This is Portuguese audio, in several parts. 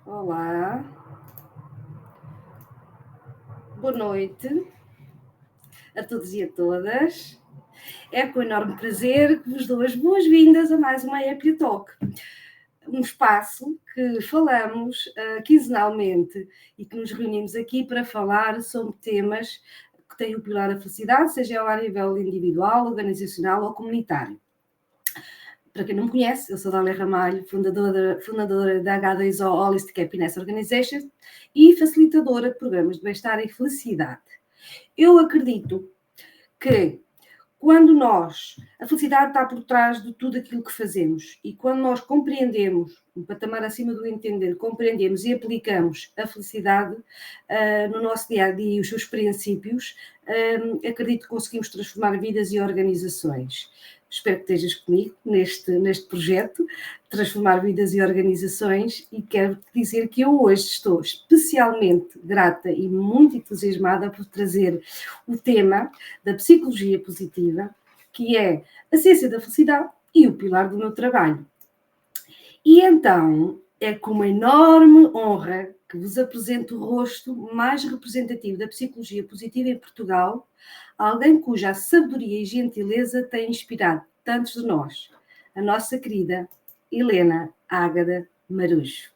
Olá, boa noite a todos e a todas. É com enorme prazer que vos dou as boas-vindas a mais uma Happy Talk, um espaço que falamos quinzenalmente e que nos reunimos aqui para falar sobre temas que têm o pilar da felicidade, seja ela a nível individual, organizacional ou comunitário. Para quem não me conhece, eu sou Dália Ramalho, fundadora da H2O Holistic Happiness Organization e facilitadora de programas de bem-estar e felicidade. Eu acredito que a felicidade está por trás de tudo aquilo que fazemos, e quando nós compreendemos, um patamar acima do entender, compreendemos e aplicamos a felicidade no nosso dia-a-dia e os seus princípios, acredito que conseguimos transformar vidas e organizações. Espero que estejas comigo neste projeto, transformar vidas e organizações, e quero dizer que eu hoje estou especialmente grata e muito entusiasmada por trazer o tema da psicologia positiva, que é a ciência da felicidade e o pilar do meu trabalho. E então é com uma enorme honra que vos apresento o rosto mais representativo da psicologia positiva em Portugal, alguém cuja sabedoria e gentileza têm inspirado tantos de nós, a nossa querida Helena Ágada Marujo.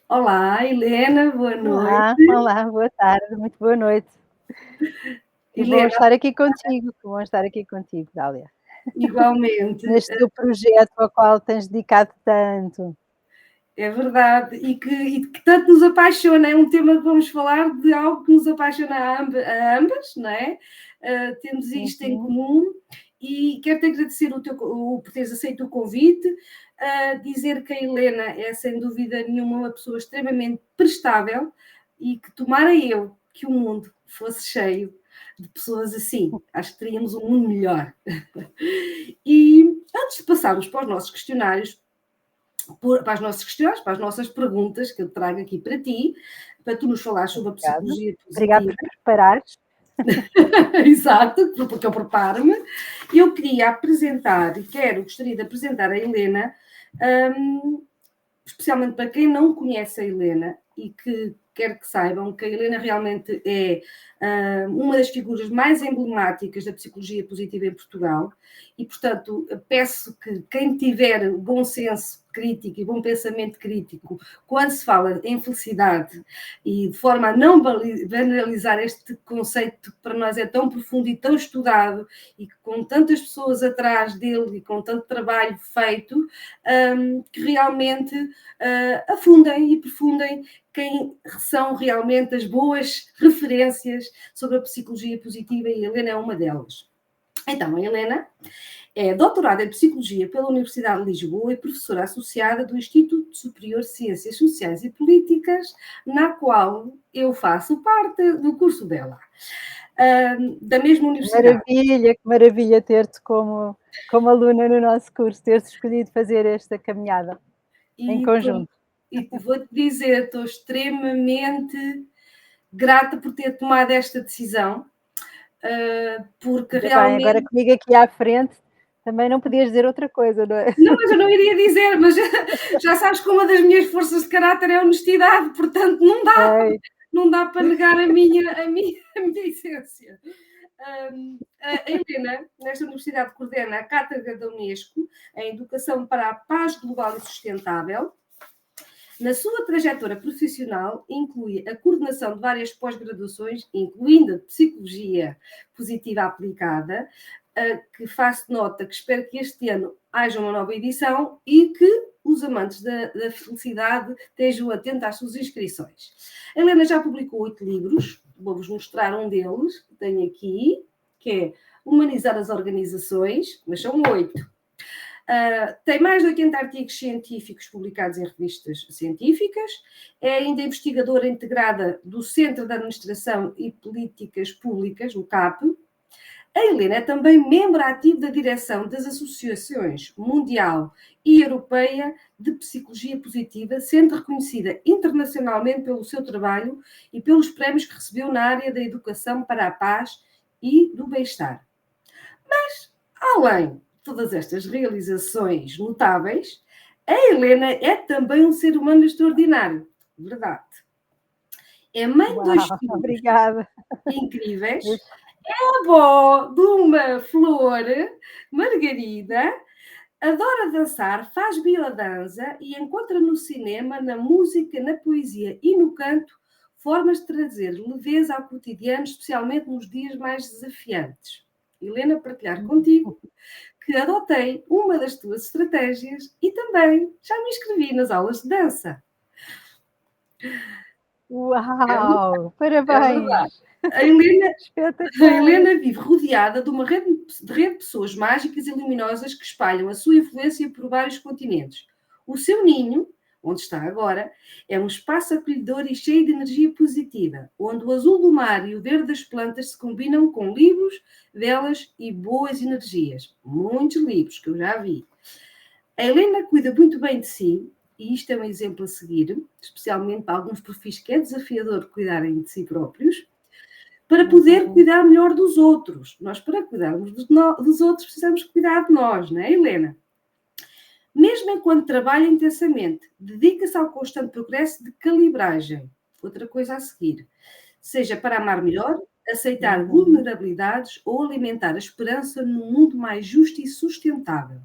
Olá, Helena, boa noite. Olá, boa tarde, muito boa noite. Que bom Helena, estar aqui contigo, que bom estar aqui contigo, Dália. igualmente. Neste teu projeto ao qual tens dedicado tanto. É verdade, e que tanto nos apaixona, é um tema que vamos falar de algo que nos apaixona a ambas, não é? Temos isto em comum, e quero-te agradecer por teres aceito o convite, dizer que a Helena é sem dúvida nenhuma uma pessoa extremamente prestável, e que tomara eu que o mundo fosse cheio de pessoas assim, acho que teríamos um mundo melhor. E antes de passarmos para os nossos questionários, para as nossas perguntas que eu trago aqui para ti, para tu nos falares sobre a psicologia Obrigada positiva. por preparares. Exato, porque eu preparo-me. Eu queria apresentar, gostaria de apresentar a Helena, especialmente para quem não conhece a Helena e que quer que saibam que a Helena realmente é uma das figuras mais emblemáticas da psicologia positiva em Portugal, e, portanto, peço que quem tiver bom senso crítico e bom pensamento crítico, quando se fala em felicidade, e de forma a não banalizar este conceito que para nós é tão profundo e tão estudado, e com tantas pessoas atrás dele e com tanto trabalho feito, que realmente afundem e aprofundem quem são realmente as boas referências sobre a psicologia positiva, e a Helena é uma delas. Então, a Helena é doutorada em Psicologia pela Universidade de Lisboa e professora associada do Instituto Superior de Ciências Sociais e Políticas, na qual eu faço parte do curso dela. Da mesma universidade. Que maravilha ter-te como aluna no nosso curso, ter-te escolhido fazer esta caminhada em conjunto. E vou-te dizer, estou extremamente grata por ter tomado esta decisão, porque Ainda realmente... bem, agora comigo aqui à frente, também não podias dizer outra coisa, não é? Não, mas eu não iria dizer, mas já sabes que uma das minhas forças de caráter é a honestidade, portanto não dá para negar a minha essência. A Helena, nesta universidade, coordena a Cátedra da Unesco em Educação para a Paz Global e Sustentável. Na sua trajetória profissional, inclui a coordenação de várias pós-graduações, incluindo a Psicologia Positiva Aplicada, que faço nota que espero que este ano haja uma nova edição e que os amantes da felicidade estejam atentos às suas inscrições. A Helena já publicou 8 livros, vou-vos mostrar um deles, que tenho aqui, que é Humanizar as Organizações, mas são 8. Tem mais de 80 artigos científicos publicados em revistas científicas, é ainda investigadora integrada do Centro de Administração e Políticas Públicas, o CAP. A Helena é também membro ativo da direção das associações Mundial e Europeia de Psicologia Positiva, sendo reconhecida internacionalmente pelo seu trabalho e pelos prémios que recebeu na área da educação para a paz e do bem-estar. Mas, além todas estas realizações notáveis, A Helena é também um ser humano extraordinário, verdade. É mãe de 2 Uau, filhos obrigada. incríveis, Deixa avó de uma flor, Margarida, adora dançar, faz biodança e encontra no cinema, na música, na poesia e no canto formas de trazer leveza ao cotidiano, especialmente nos dias mais desafiantes. Helena, partilhar contigo que adotei uma das tuas estratégias e também já me inscrevi nas aulas de dança. É Uau, É verdade. parabéns, A Helena, a espetacular. Helena vive rodeada de uma rede de pessoas mágicas e luminosas que espalham a sua influência por vários continentes. O seu ninho, onde está agora, é um espaço acolhedor e cheio de energia positiva, onde o azul do mar e o verde das plantas se combinam com livros, velas e boas energias. Muitos livros que eu já vi. A Helena cuida muito bem de si, e isto é um exemplo a seguir, especialmente para alguns perfis que é desafiador cuidarem de si próprios, para poder Uhum. cuidar melhor dos outros. Nós, para cuidarmos dos outros, precisamos cuidar de nós, não é, Helena? Mesmo enquanto trabalha intensamente, dedica-se ao constante progresso de calibragem. Outra coisa a seguir. Seja para amar melhor, aceitar Uhum. vulnerabilidades ou alimentar a esperança num mundo mais justo e sustentável.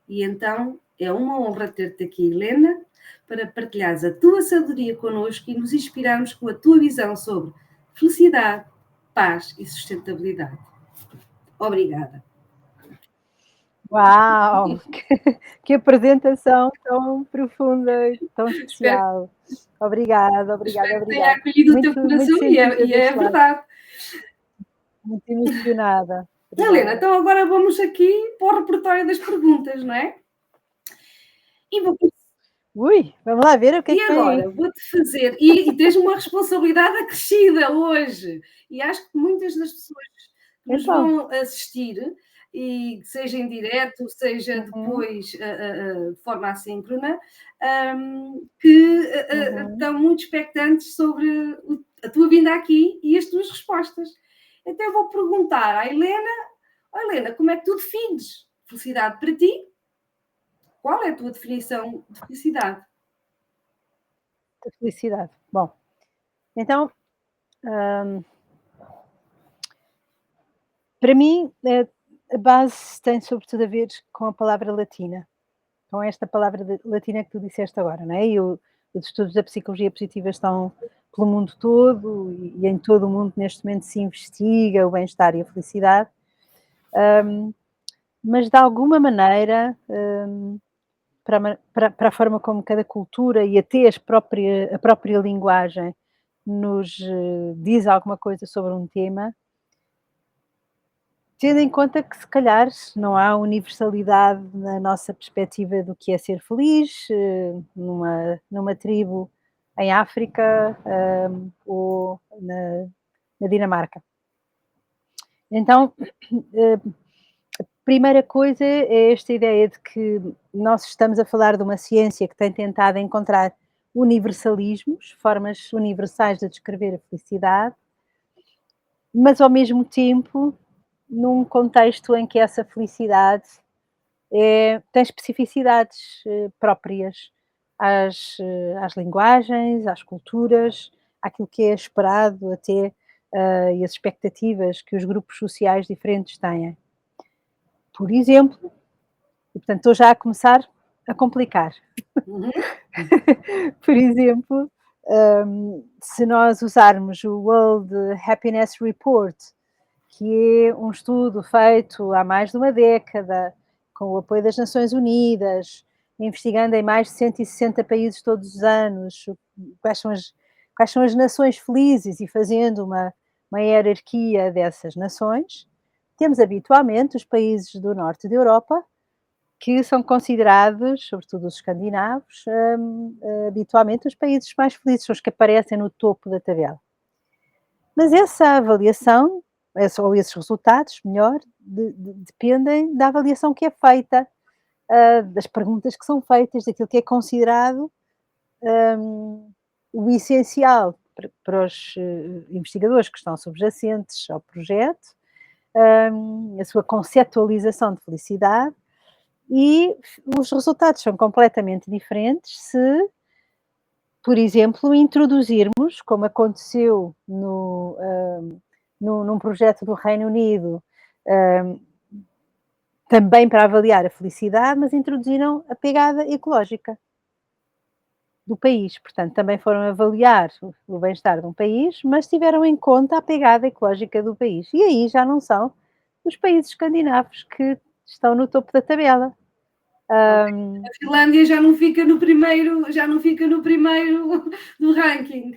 E então é uma honra ter-te aqui, Helena, para partilhares a tua sabedoria connosco e nos inspirarmos com a tua visão sobre felicidade, paz e sustentabilidade. Obrigada. Uau, que apresentação tão profunda e tão Espero, especial. Obrigada, obrigada, espero que tenha obrigada. acolhido o teu Muito, muito coração sentida e é deste lado, verdade. muito emocionada. Helena, Obrigada. então agora vamos aqui para o repertório das perguntas, não é? E vou Ui, vamos lá ver o que é E que vem aí. agora vou-te fazer, e tens uma responsabilidade acrescida hoje, e acho que muitas das pessoas que nos Então, vão assistir, e seja em direto, seja uhum, depois de forma assíncrona, que uhum. estão muito expectantes sobre a tua vinda aqui e as tuas respostas. Então eu vou perguntar à Helena, oh, Helena, como é que tu defines felicidade para ti? Qual é a tua definição de felicidade? Da felicidade. Bom, então, hum, para mim, a base tem sobretudo a ver com a palavra latina, com esta palavra latina que tu disseste agora, não é? Os estudos da psicologia positiva estão pelo mundo todo e em todo o mundo neste momento se investiga o bem-estar e a felicidade, hum, mas de alguma maneira, para a forma como cada cultura e até a própria linguagem nos diz alguma coisa sobre um tema, tendo em conta que se calhar não há universalidade na nossa perspectiva do que é ser feliz, numa tribo em África, ou na Dinamarca. Então, eh, primeira coisa é esta ideia de que nós estamos a falar de uma ciência que tem tentado encontrar universalismos, formas universais de descrever a felicidade, mas ao mesmo tempo num contexto em que essa felicidade tem especificidades próprias às linguagens, às culturas, àquilo que é esperado até e as expectativas que os grupos sociais diferentes têm. Por exemplo, e portanto estou já a começar a complicar. Uhum. Por exemplo, se nós usarmos o World Happiness Report, que é um estudo feito há mais de uma década, com o apoio das Nações Unidas, investigando em mais de 160 países todos os anos, quais são as, quais são as nações felizes e fazendo uma hierarquia dessas nações, temos habitualmente os países do norte da Europa, que são considerados, sobretudo os escandinavos, habitualmente os países mais felizes, são os que aparecem no topo da tabela. Mas essa avaliação, ou esses resultados, melhor, dependem da avaliação que é feita, das perguntas que são feitas, daquilo que é considerado o essencial para os investigadores que estão subjacentes ao projeto, a sua conceptualização de felicidade E os resultados são completamente diferentes se, por exemplo, introduzirmos, como aconteceu num projeto do Reino Unido, hum, também para avaliar a felicidade, mas introduziram a pegada ecológica do país. Portanto, também foram avaliar o bem-estar de um país, mas tiveram em conta a pegada ecológica do país. E aí já não são os países escandinavos que estão no topo da tabela. Ok. Hum, A Finlândia já não fica no primeiro do ranking.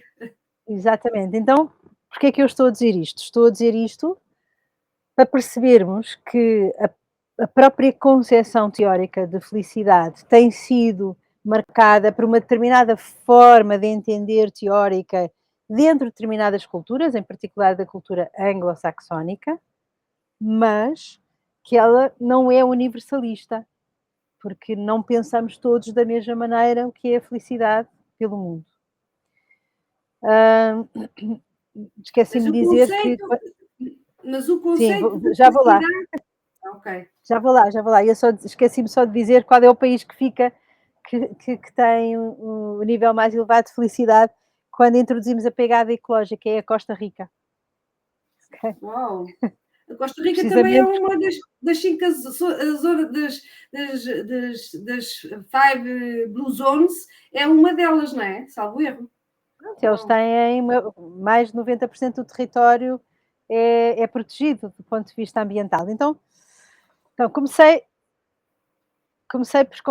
Exatamente. Então, porque é que eu estou a dizer isto? Estou a dizer isto para percebermos que a própria concepção teórica de felicidade tem sido marcada por uma determinada forma de entender teórica dentro de determinadas culturas, em particular da cultura anglo-saxónica, mas que ela não é universalista, porque não pensamos todos da mesma maneira o que é a felicidade pelo mundo. Hã, Mas esqueci-me o de dizer que conceito mas o sim, conceito de já vou lá. felicidade ok. Já vou lá, já vou lá. Eu só esqueci-me só de dizer qual é o país que fica que tem o nível mais elevado de felicidade quando introduzimos a pegada ecológica, é a Costa Rica, ok? Uau! A Costa Rica também é Precisamente uma das 5 das 5 Blue Zones, é uma delas, não é? Salvo erro. porque eles Uau! têm mais de 90% do território é protegido do ponto de vista ambiental. Então comecei por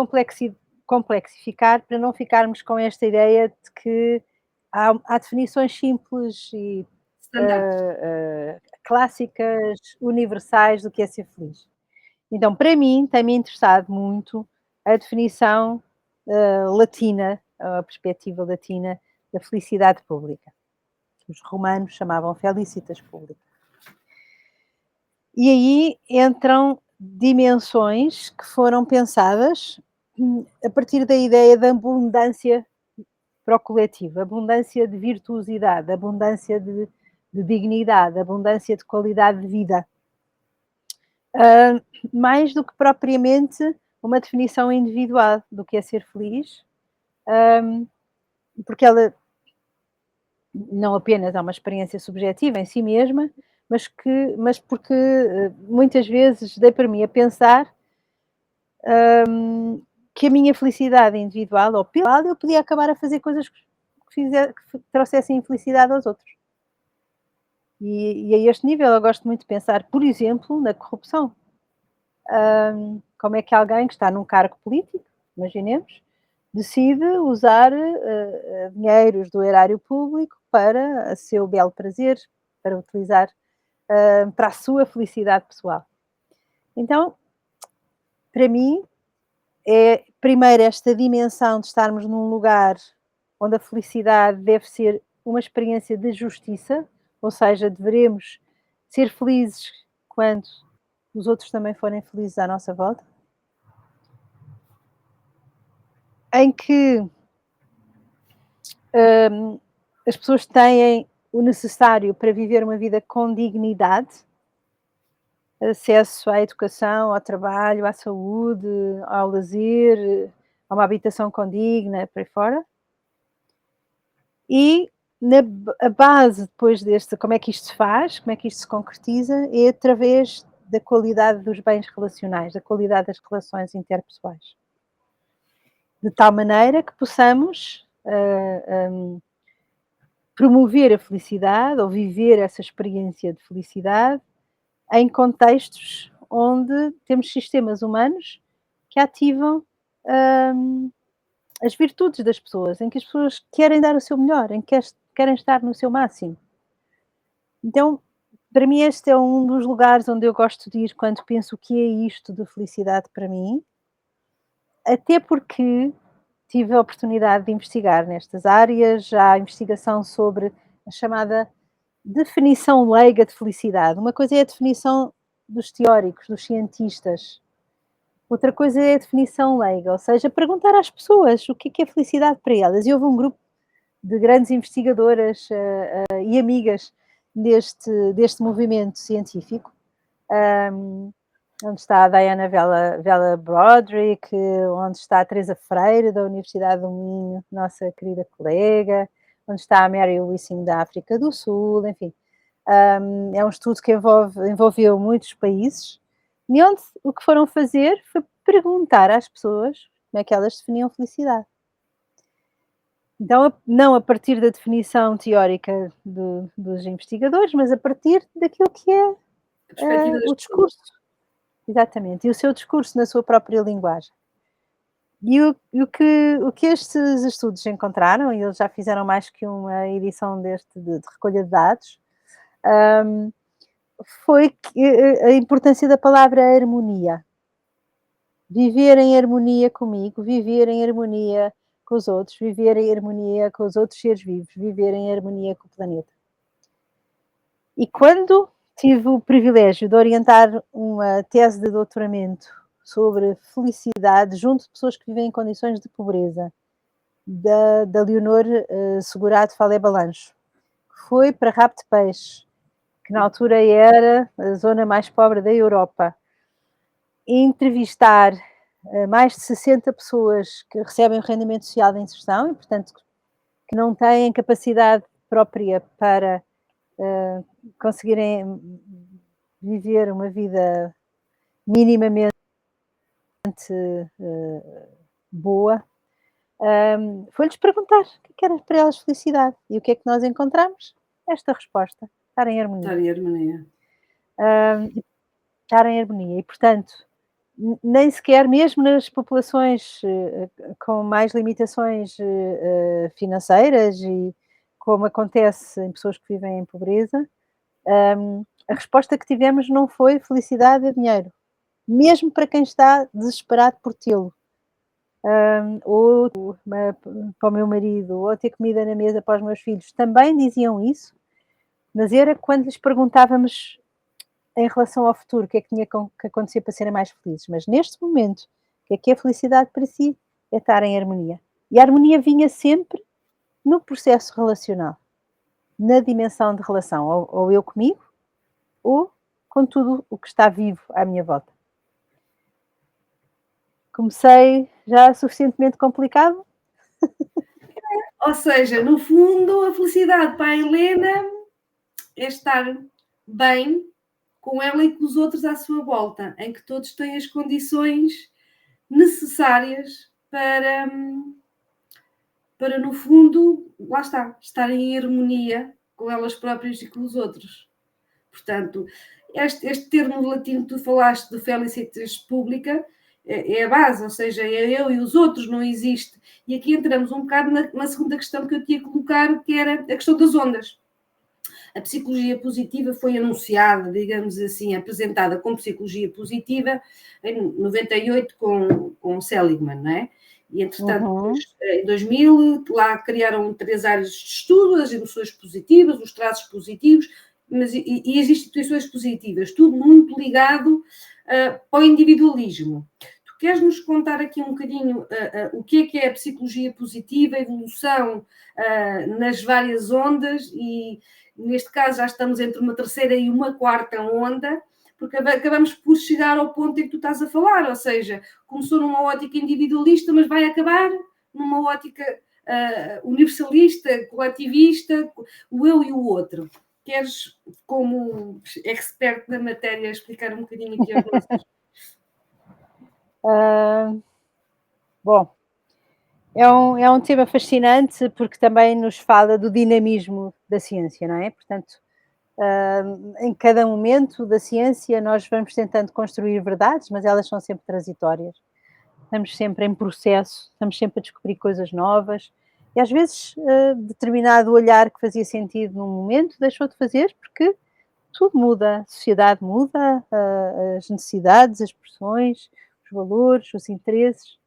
complexificar para não ficarmos com esta ideia de que há definições simples e Standard. clássicas, universais do que é ser feliz. Então, para mim, tem-me interessado muito a definição latina, a perspectiva latina da felicidade pública, que os romanos chamavam felicitas pública. E aí entram dimensões que foram pensadas a partir da ideia da abundância para o coletivo, abundância de virtuosidade, abundância de dignidade, abundância de qualidade de vida. Mais do que propriamente uma definição individual do que é ser feliz, porque ela não apenas é uma experiência subjetiva em si mesma, mas porque muitas vezes dei para mim a pensar que a minha felicidade individual ou pessoal eu podia acabar a fazer coisas que trouxessem infelicidade aos outros. E a este nível eu gosto muito de pensar, por exemplo, na corrupção. Como é que alguém que está num cargo político, imaginemos, decide usar dinheiros do erário público para a seu belo prazer, para utilizar para a sua felicidade pessoal. Então, para mim, é primeiro esta dimensão de estarmos num lugar onde a felicidade deve ser uma experiência de justiça, ou seja, devemos ser felizes quando os outros também forem felizes à nossa volta, em que as pessoas têm o necessário para viver uma vida com dignidade, acesso à educação, ao trabalho, à saúde, ao lazer, a uma habitação condigna, por aí fora. E a base depois deste, como é que isto se faz, como é que isto se concretiza, é através da qualidade dos bens relacionais, da qualidade das relações interpessoais. De tal maneira que possamos promover a felicidade ou viver essa experiência de felicidade em contextos onde temos sistemas humanos que ativam hum, as virtudes das pessoas, em que as pessoas querem dar o seu melhor, em que querem estar no seu máximo. Então, para mim, este é um dos lugares onde eu gosto de ir quando penso o que é isto de felicidade para mim, até porque tive a oportunidade de investigar nestas áreas, já há investigação sobre a chamada definição leiga de felicidade. Uma coisa é a definição dos teóricos, dos cientistas. Outra coisa é a definição leiga, ou seja, perguntar às pessoas o que é felicidade para elas. E houve um grupo de grandes investigadoras e amigas deste movimento científico onde está a Diana Vela Broderick, onde está a Teresa Freire, da Universidade do Minho, nossa querida colega, onde está a Mary Wissing, da África do Sul, enfim. É um estudo que envolveu muitos países, e onde o que foram fazer foi perguntar às pessoas como é que elas definiam felicidade. Então, não a partir da definição teórica dos investigadores, mas a partir daquilo que é A perspectiva das o pessoas. discurso. Exatamente, e o seu discurso na sua própria linguagem. E o que estes estudos encontraram, e eles já fizeram mais que uma edição de recolha de dados, hum, foi a importância da palavra harmonia. Viver em harmonia comigo, viver em harmonia com os outros, viver em harmonia com os outros seres vivos, viver em harmonia com o planeta. E quando tive o privilégio de orientar uma tese de doutoramento sobre felicidade junto de pessoas que vivem em condições de pobreza, da Leonor Segurado Falé Balancho, que foi para Rabo de Peixe, que na altura era a zona mais pobre da Europa, e entrevistar mais de 60 pessoas que recebem o rendimento social de inserção e, portanto, que não têm capacidade própria para conseguirem viver uma vida minimamente boa, foi-lhes perguntar o que era para elas felicidade. E o que é que nós encontramos? Esta resposta: estar em harmonia. Estar em harmonia. Estar em harmonia. E, portanto, nem sequer, mesmo nas populações com mais limitações financeiras e como acontece em pessoas que vivem em pobreza, a resposta que tivemos não foi felicidade e dinheiro, mesmo para quem está desesperado por tê-lo. Ou para o meu marido, ou ter comida na mesa para os meus filhos, também diziam isso, mas era quando lhes perguntávamos em relação ao futuro, o que é que tinha que acontecer para serem mais felizes. Mas neste momento, o que é felicidade para si? É estar em harmonia. E a harmonia vinha sempre no processo relacional, na dimensão de relação, ou eu comigo, ou com tudo o que está vivo à minha volta. Comecei já suficientemente complicado? Ou seja, no fundo, a felicidade para a Helena é estar bem com ela e com os outros à sua volta, em que todos têm as condições necessárias para no fundo, lá está, estarem em harmonia com elas próprias e com os outros. Portanto, este termo latino que tu falaste de felicitas pública é a base, ou seja, é eu e os outros, não existe. E aqui entramos um bocado na segunda questão que eu tinha que colocar, que era a questão das ondas. A psicologia positiva foi anunciada, digamos assim, apresentada como psicologia positiva em 98 com Seligman, não é? E, entretanto, em 2000, lá criaram 3 áreas de estudo, as emoções positivas, os traços positivos, e as instituições positivas, tudo muito ligado para o individualismo. Tu queres nos contar aqui um bocadinho o que é a psicologia positiva, a evolução nas várias ondas e, neste caso, já estamos entre uma terceira e uma quarta onda, porque acabamos por chegar ao ponto em que tu estás a falar, ou seja, começou numa ótica individualista, mas vai acabar numa ótica universalista, coletivista, o eu e o outro. Queres, como expert na matéria, explicar um bocadinho aqui aos nossos? Bom, é um tema fascinante porque também nos fala do dinamismo da ciência, não é? Portanto, em cada momento da ciência nós vamos tentando construir verdades, mas elas são sempre transitórias. Estamos sempre em processo, estamos sempre a descobrir coisas novas e às vezes determinado olhar que fazia sentido num momento deixou de fazer porque tudo muda, a sociedade muda, as necessidades, as pressões, os valores, os interesses.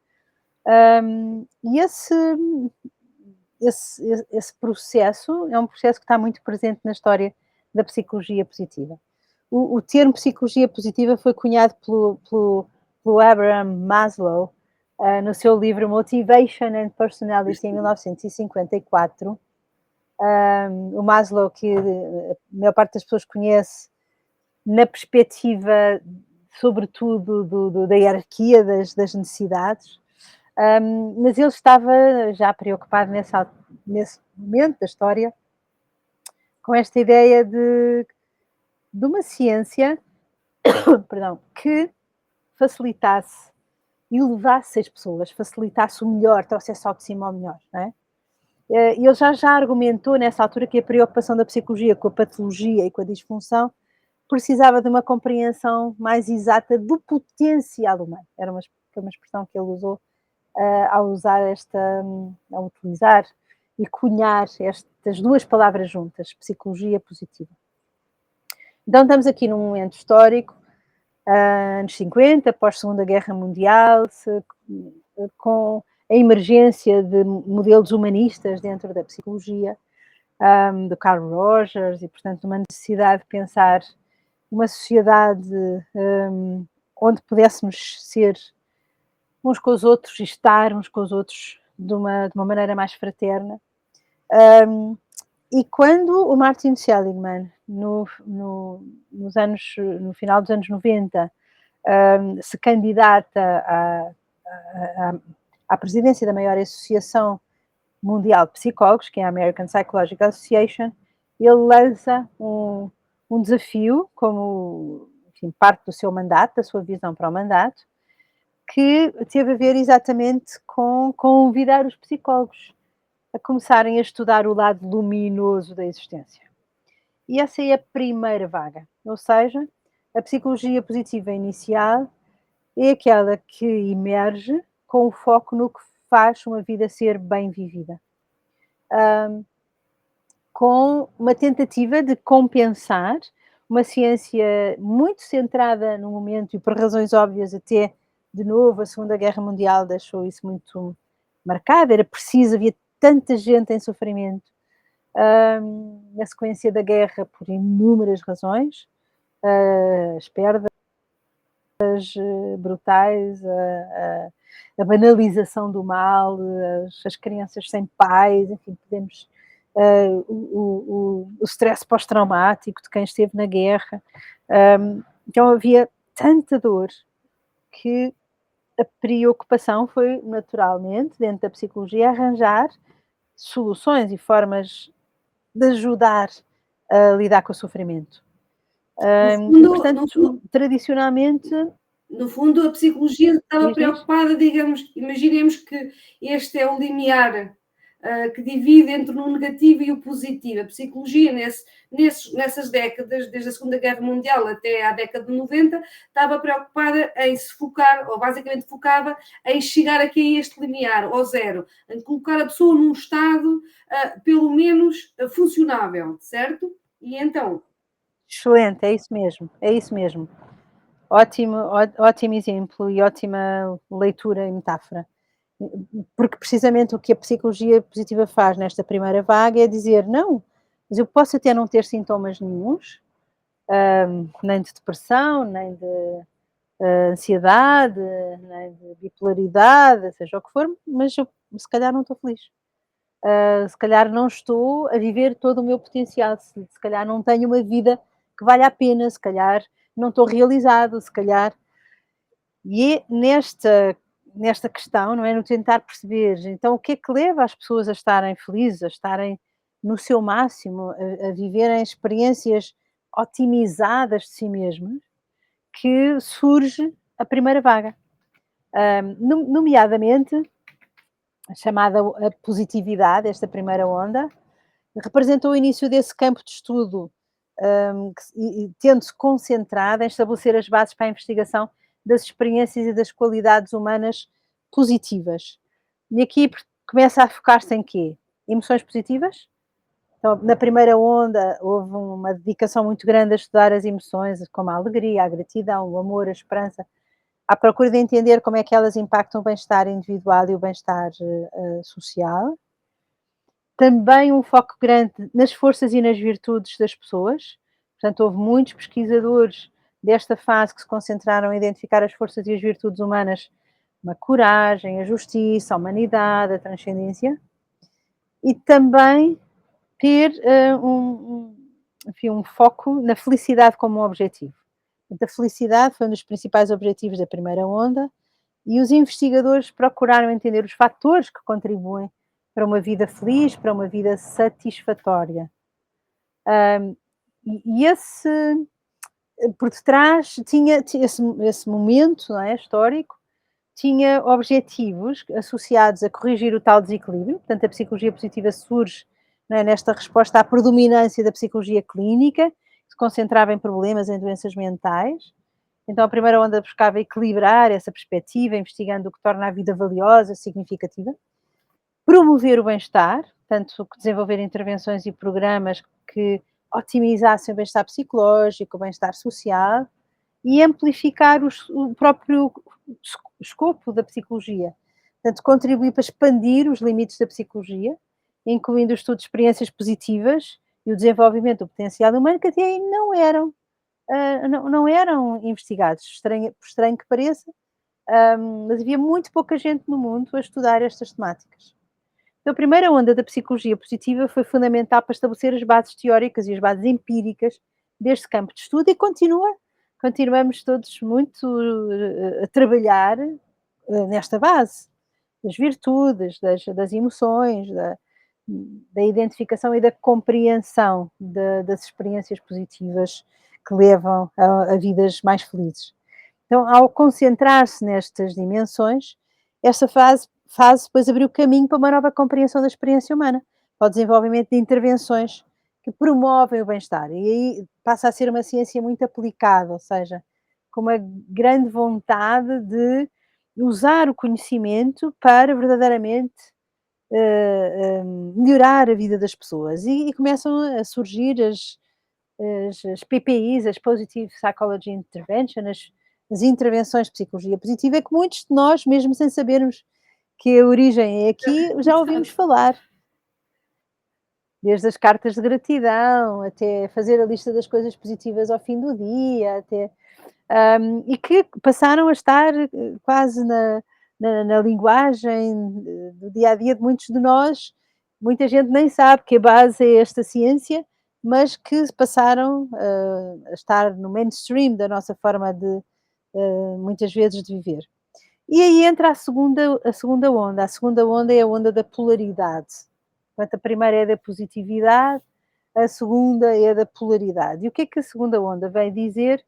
E esse processo é um processo que está muito presente na história da psicologia positiva. O termo psicologia positiva foi cunhado pelo Abraham Maslow no seu livro Motivation and Personality, em 1954. O Maslow, que a maior parte das pessoas conhece na perspectiva sobretudo da hierarquia das necessidades, mas ele estava já preocupado nesse momento da história com esta ideia de uma ciência, perdão, que facilitasse e levasse as pessoas, facilitasse o melhor, trouxesse ao de cima ao melhor, não é? E ele já argumentou nessa altura que a preocupação da psicologia com a patologia e com a disfunção precisava de uma compreensão mais exata do potencial humano. Foi uma expressão que ele usou ao ao utilizar e cunhar estas duas palavras juntas, psicologia positiva. Então estamos aqui num momento histórico, anos 50, pós-Segunda Guerra Mundial, com a emergência de modelos humanistas dentro da psicologia, do Carl Rogers, e portanto uma necessidade de pensar uma sociedade onde pudéssemos ser uns com os outros e estar uns com os outros de uma maneira mais fraterna. E quando o Martin Seligman, no final dos anos 90, se candidata à presidência da maior associação mundial de psicólogos, que é a American Psychological Association, ele lança um desafio como, enfim, parte do seu mandato, da sua visão para o mandato, que teve a ver exatamente com convidar os psicólogos a começarem a estudar o lado luminoso da existência. E essa é a primeira vaga, ou seja, a psicologia positiva inicial é aquela que emerge com o foco no que faz uma vida ser bem vivida. Com uma tentativa de compensar uma ciência muito centrada no momento e por razões óbvias até, de novo, a Segunda Guerra Mundial deixou isso muito marcado, era preciso, havia tanta gente em sofrimento na sequência da guerra por inúmeras razões, as perdas brutais, a banalização do mal, as crianças sem pais, enfim, podemos o stress pós-traumático de quem esteve na guerra. Então havia tanta dor que a preocupação foi naturalmente, dentro da psicologia, arranjar soluções e formas de ajudar a lidar com o sofrimento. E, portanto, tradicionalmente... No fundo, a psicologia estava preocupada, digamos, imaginemos que este é o limiar que divide entre o negativo e o positivo. A psicologia, nessas décadas, desde a Segunda Guerra Mundial até à década de 90, estava preocupada em se focar, ou basicamente focava em chegar aqui a este limiar, ao zero, em colocar a pessoa num estado, pelo menos, funcionável, certo? E então... Excelente, é isso mesmo. Ótimo exemplo e ótima leitura e metáfora. Porque precisamente o que a psicologia positiva faz nesta primeira vaga é dizer, não, mas eu posso até não ter sintomas nenhuns, nem de depressão, nem de ansiedade, nem de bipolaridade, seja o que for, mas eu se calhar não estou feliz. Se calhar não estou a viver todo o meu potencial, se calhar não tenho uma vida que vale a pena, se calhar não estou realizado, se calhar... E é nesta questão, não é? No tentar perceber, então, o que é que leva as pessoas a estarem felizes, a estarem no seu máximo, a viverem experiências otimizadas de si mesmas, que surge a primeira vaga. Nomeadamente, chamada a positividade, esta primeira onda, representou o início desse campo de estudo, tendo-se concentrado em estabelecer as bases para a investigação das experiências e das qualidades humanas positivas. E aqui começa a focar-se em quê? Emoções positivas. Então, na primeira onda houve uma dedicação muito grande a estudar as emoções, como a alegria, a gratidão, o amor, a esperança, à procura de entender como é que elas impactam o bem-estar individual e o bem-estar social. Também um foco grande nas forças e nas virtudes das pessoas. Portanto, houve muitos pesquisadores desta fase que se concentraram em identificar as forças e as virtudes humanas, como a coragem, a justiça, a humanidade, a transcendência. E também ter enfim, um foco na felicidade como um objetivo. A felicidade foi um dos principais objetivos da primeira onda e os investigadores procuraram entender os fatores que contribuem para uma vida feliz, para uma vida satisfatória. E esse, por detrás, tinha esse momento, não é, histórico, tinha objetivos associados a corrigir o tal desequilíbrio. Portanto, a psicologia positiva surge, não é, nesta resposta à predominância da psicologia clínica, que se concentrava em problemas, em doenças mentais. Então, a primeira onda buscava equilibrar essa perspectiva, investigando o que torna a vida valiosa, significativa. Promover o bem-estar, portanto, desenvolver intervenções e programas que otimizassem o bem-estar psicológico, o bem-estar social e amplificar o próprio escopo da psicologia. Portanto, contribuir para expandir os limites da psicologia, incluindo o estudo de experiências positivas e o desenvolvimento do potencial humano, que até aí não eram investigados, por estranho que pareça, mas havia muito pouca gente no mundo a estudar estas temáticas. Então, a primeira onda da psicologia positiva foi fundamental para estabelecer as bases teóricas e as bases empíricas deste campo de estudo e continuamos todos muito a trabalhar nesta base, das virtudes, das emoções, da identificação e da compreensão das experiências positivas que levam a vidas mais felizes. Então, ao concentrar-se nestas dimensões, esta fase depois abriu caminho para uma nova compreensão da experiência humana, para o desenvolvimento de intervenções que promovem o bem-estar. E aí passa a ser uma ciência muito aplicada, ou seja, com uma grande vontade de usar o conhecimento para verdadeiramente melhorar a vida das pessoas. E começam a surgir as PPIs, as Positive Psychology Intervention, as intervenções de psicologia positiva, é que muitos de nós, mesmo sem sabermos que a origem é aqui, já ouvimos falar. Desde as cartas de gratidão, até fazer a lista das coisas positivas ao fim do dia, e que passaram a estar quase na linguagem do dia a dia de muitos de nós. Muita gente nem sabe que a base é esta ciência, mas que passaram a estar no mainstream da nossa forma de, muitas vezes, de viver. E aí entra a segunda onda. A segunda onda é a onda da polaridade. Portanto, a primeira é da positividade, a segunda é da polaridade. E o que é que a segunda onda vem dizer?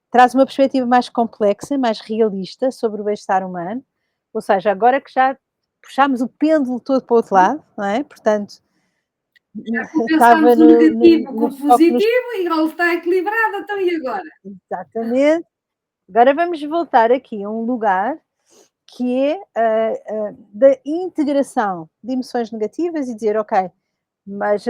Traz uma perspectiva mais complexa, mais realista sobre o bem-estar humano, ou seja, agora que já puxámos o pêndulo todo para o outro lado, não é? Portanto, Já estava compensámos o negativo com no o foco nos... positivo e ele está equilibrado, então e agora? Exatamente. Agora vamos voltar aqui a um lugar que é da integração de emoções negativas e dizer, ok, mas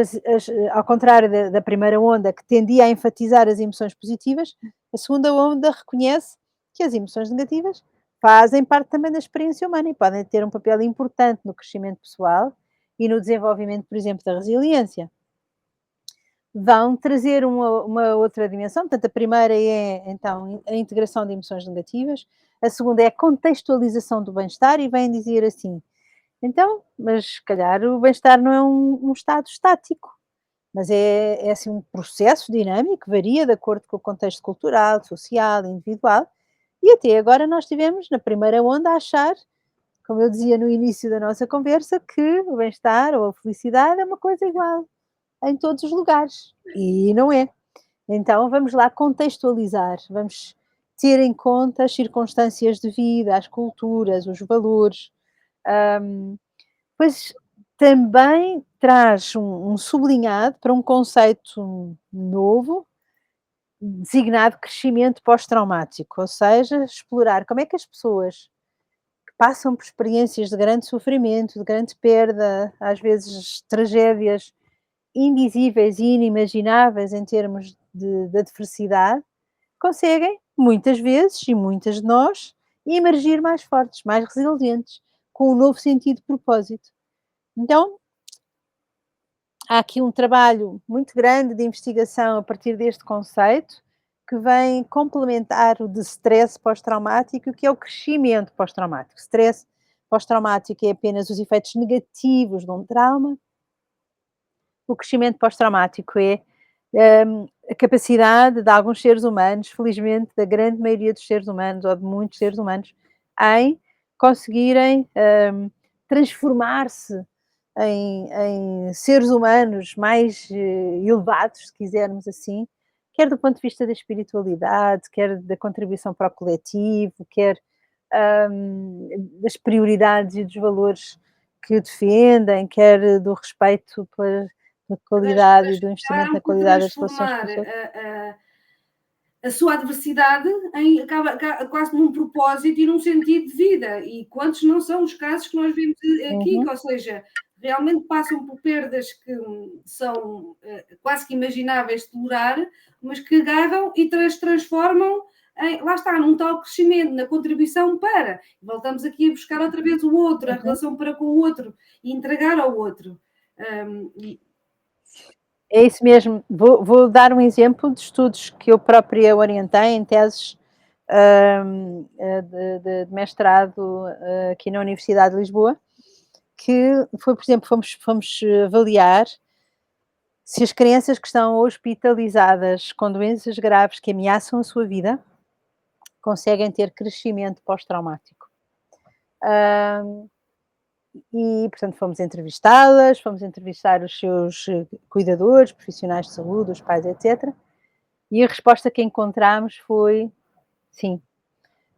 ao contrário da primeira onda, que tendia a enfatizar as emoções positivas, a segunda onda reconhece que as emoções negativas fazem parte também da experiência humana e podem ter um papel importante no crescimento pessoal e no desenvolvimento, por exemplo, da resiliência. Vão trazer uma outra dimensão. Portanto, a primeira é, então, a integração de emoções negativas, a segunda é a contextualização do bem-estar e vem dizer assim, então, mas se calhar o bem-estar não é um estado estático, mas é assim um processo dinâmico que varia de acordo com o contexto cultural, social, individual, e até agora nós tivemos na primeira onda a achar, como eu dizia no início da nossa conversa, que o bem-estar ou a felicidade é uma coisa igual em todos os lugares, e não é. Então vamos lá contextualizar, vamos ter em conta as circunstâncias de vida, as culturas, os valores, pois também traz um sublinhado para um conceito novo, designado crescimento pós-traumático, ou seja, explorar como é que as pessoas que passam por experiências de grande sofrimento, de grande perda, às vezes tragédias indizíveis e inimagináveis em termos de adversidade, conseguem, muitas vezes, e muitas de nós, emergir mais fortes, mais resilientes, com um novo sentido de propósito. Então, há aqui um trabalho muito grande de investigação a partir deste conceito, que vem complementar o de stress pós-traumático, que é o crescimento pós-traumático. Stress pós-traumático é apenas os efeitos negativos de um trauma. O crescimento pós-traumático é a capacidade de alguns seres humanos, felizmente da grande maioria dos seres humanos, ou de muitos seres humanos, em conseguirem, transformar-se em seres humanos mais, elevados, se quisermos assim, quer do ponto de vista da espiritualidade, quer da contribuição para o coletivo, quer, das prioridades e dos valores que defendem, quer do respeito pela qualidade e do investimento Acabaram na por qualidade das relações transformar com os outros. a sua adversidade em quase num propósito e num sentido de vida. E quantos não são os casos que nós vemos aqui, que, Uhum, ou seja, realmente passam por perdas que são quase que imagináveis de tolerar, mas que agarram e transformam em, lá está, num tal crescimento, na contribuição para. Voltamos aqui a buscar outra vez o outro, a uhum. relação para com o outro e entregar ao outro. E É isso mesmo. Vou dar um exemplo de estudos que eu própria orientei em teses, de mestrado, aqui na Universidade de Lisboa, que foi, por exemplo, fomos avaliar se as crianças que estão hospitalizadas com doenças graves que ameaçam a sua vida, conseguem ter crescimento pós-traumático. Hã, e, portanto, fomos entrevistá-las, fomos entrevistar os seus, cuidadores, profissionais de saúde, os pais, etcétera, e a resposta que encontramos foi sim.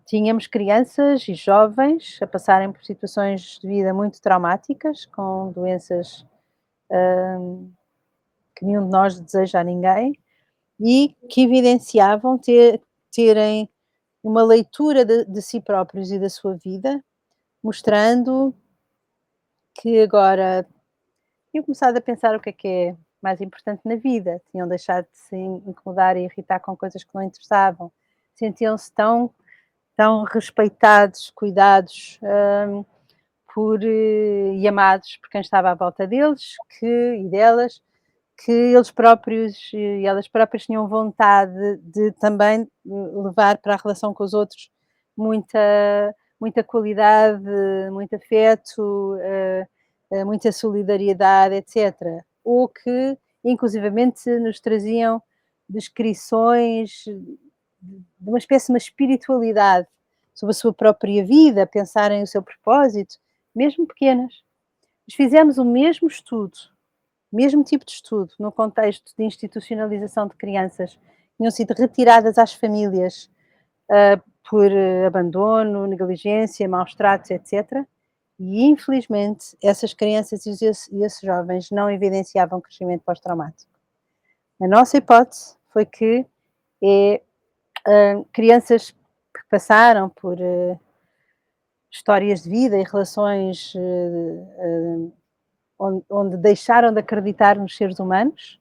Tínhamos crianças e jovens a passarem por situações de vida muito traumáticas, com doenças, que nenhum de nós deseja a ninguém, e que evidenciavam terem uma leitura de si próprios e da sua vida, mostrando que agora tinham começado a pensar o que é mais importante na vida, tinham deixado de se incomodar e irritar com coisas que não interessavam, sentiam-se tão respeitados, cuidados, e amados por quem estava à volta deles e delas, que eles próprios e elas próprias tinham vontade de também levar para a relação com os outros muita qualidade, muito afeto, muita solidariedade, etcétera. Ou que inclusivamente nos traziam descrições de uma espécie de uma espiritualidade sobre a sua própria vida, pensarem o seu propósito, mesmo pequenas. Mas fizemos o mesmo tipo de estudo, no contexto de institucionalização de crianças que tinham sido retiradas às famílias, por abandono, negligência, maus tratos, etcétera, e infelizmente essas crianças e esses jovens não evidenciavam crescimento pós-traumático. A nossa hipótese foi que é, crianças que passaram por, histórias de vida e relações, onde deixaram de acreditar nos seres humanos,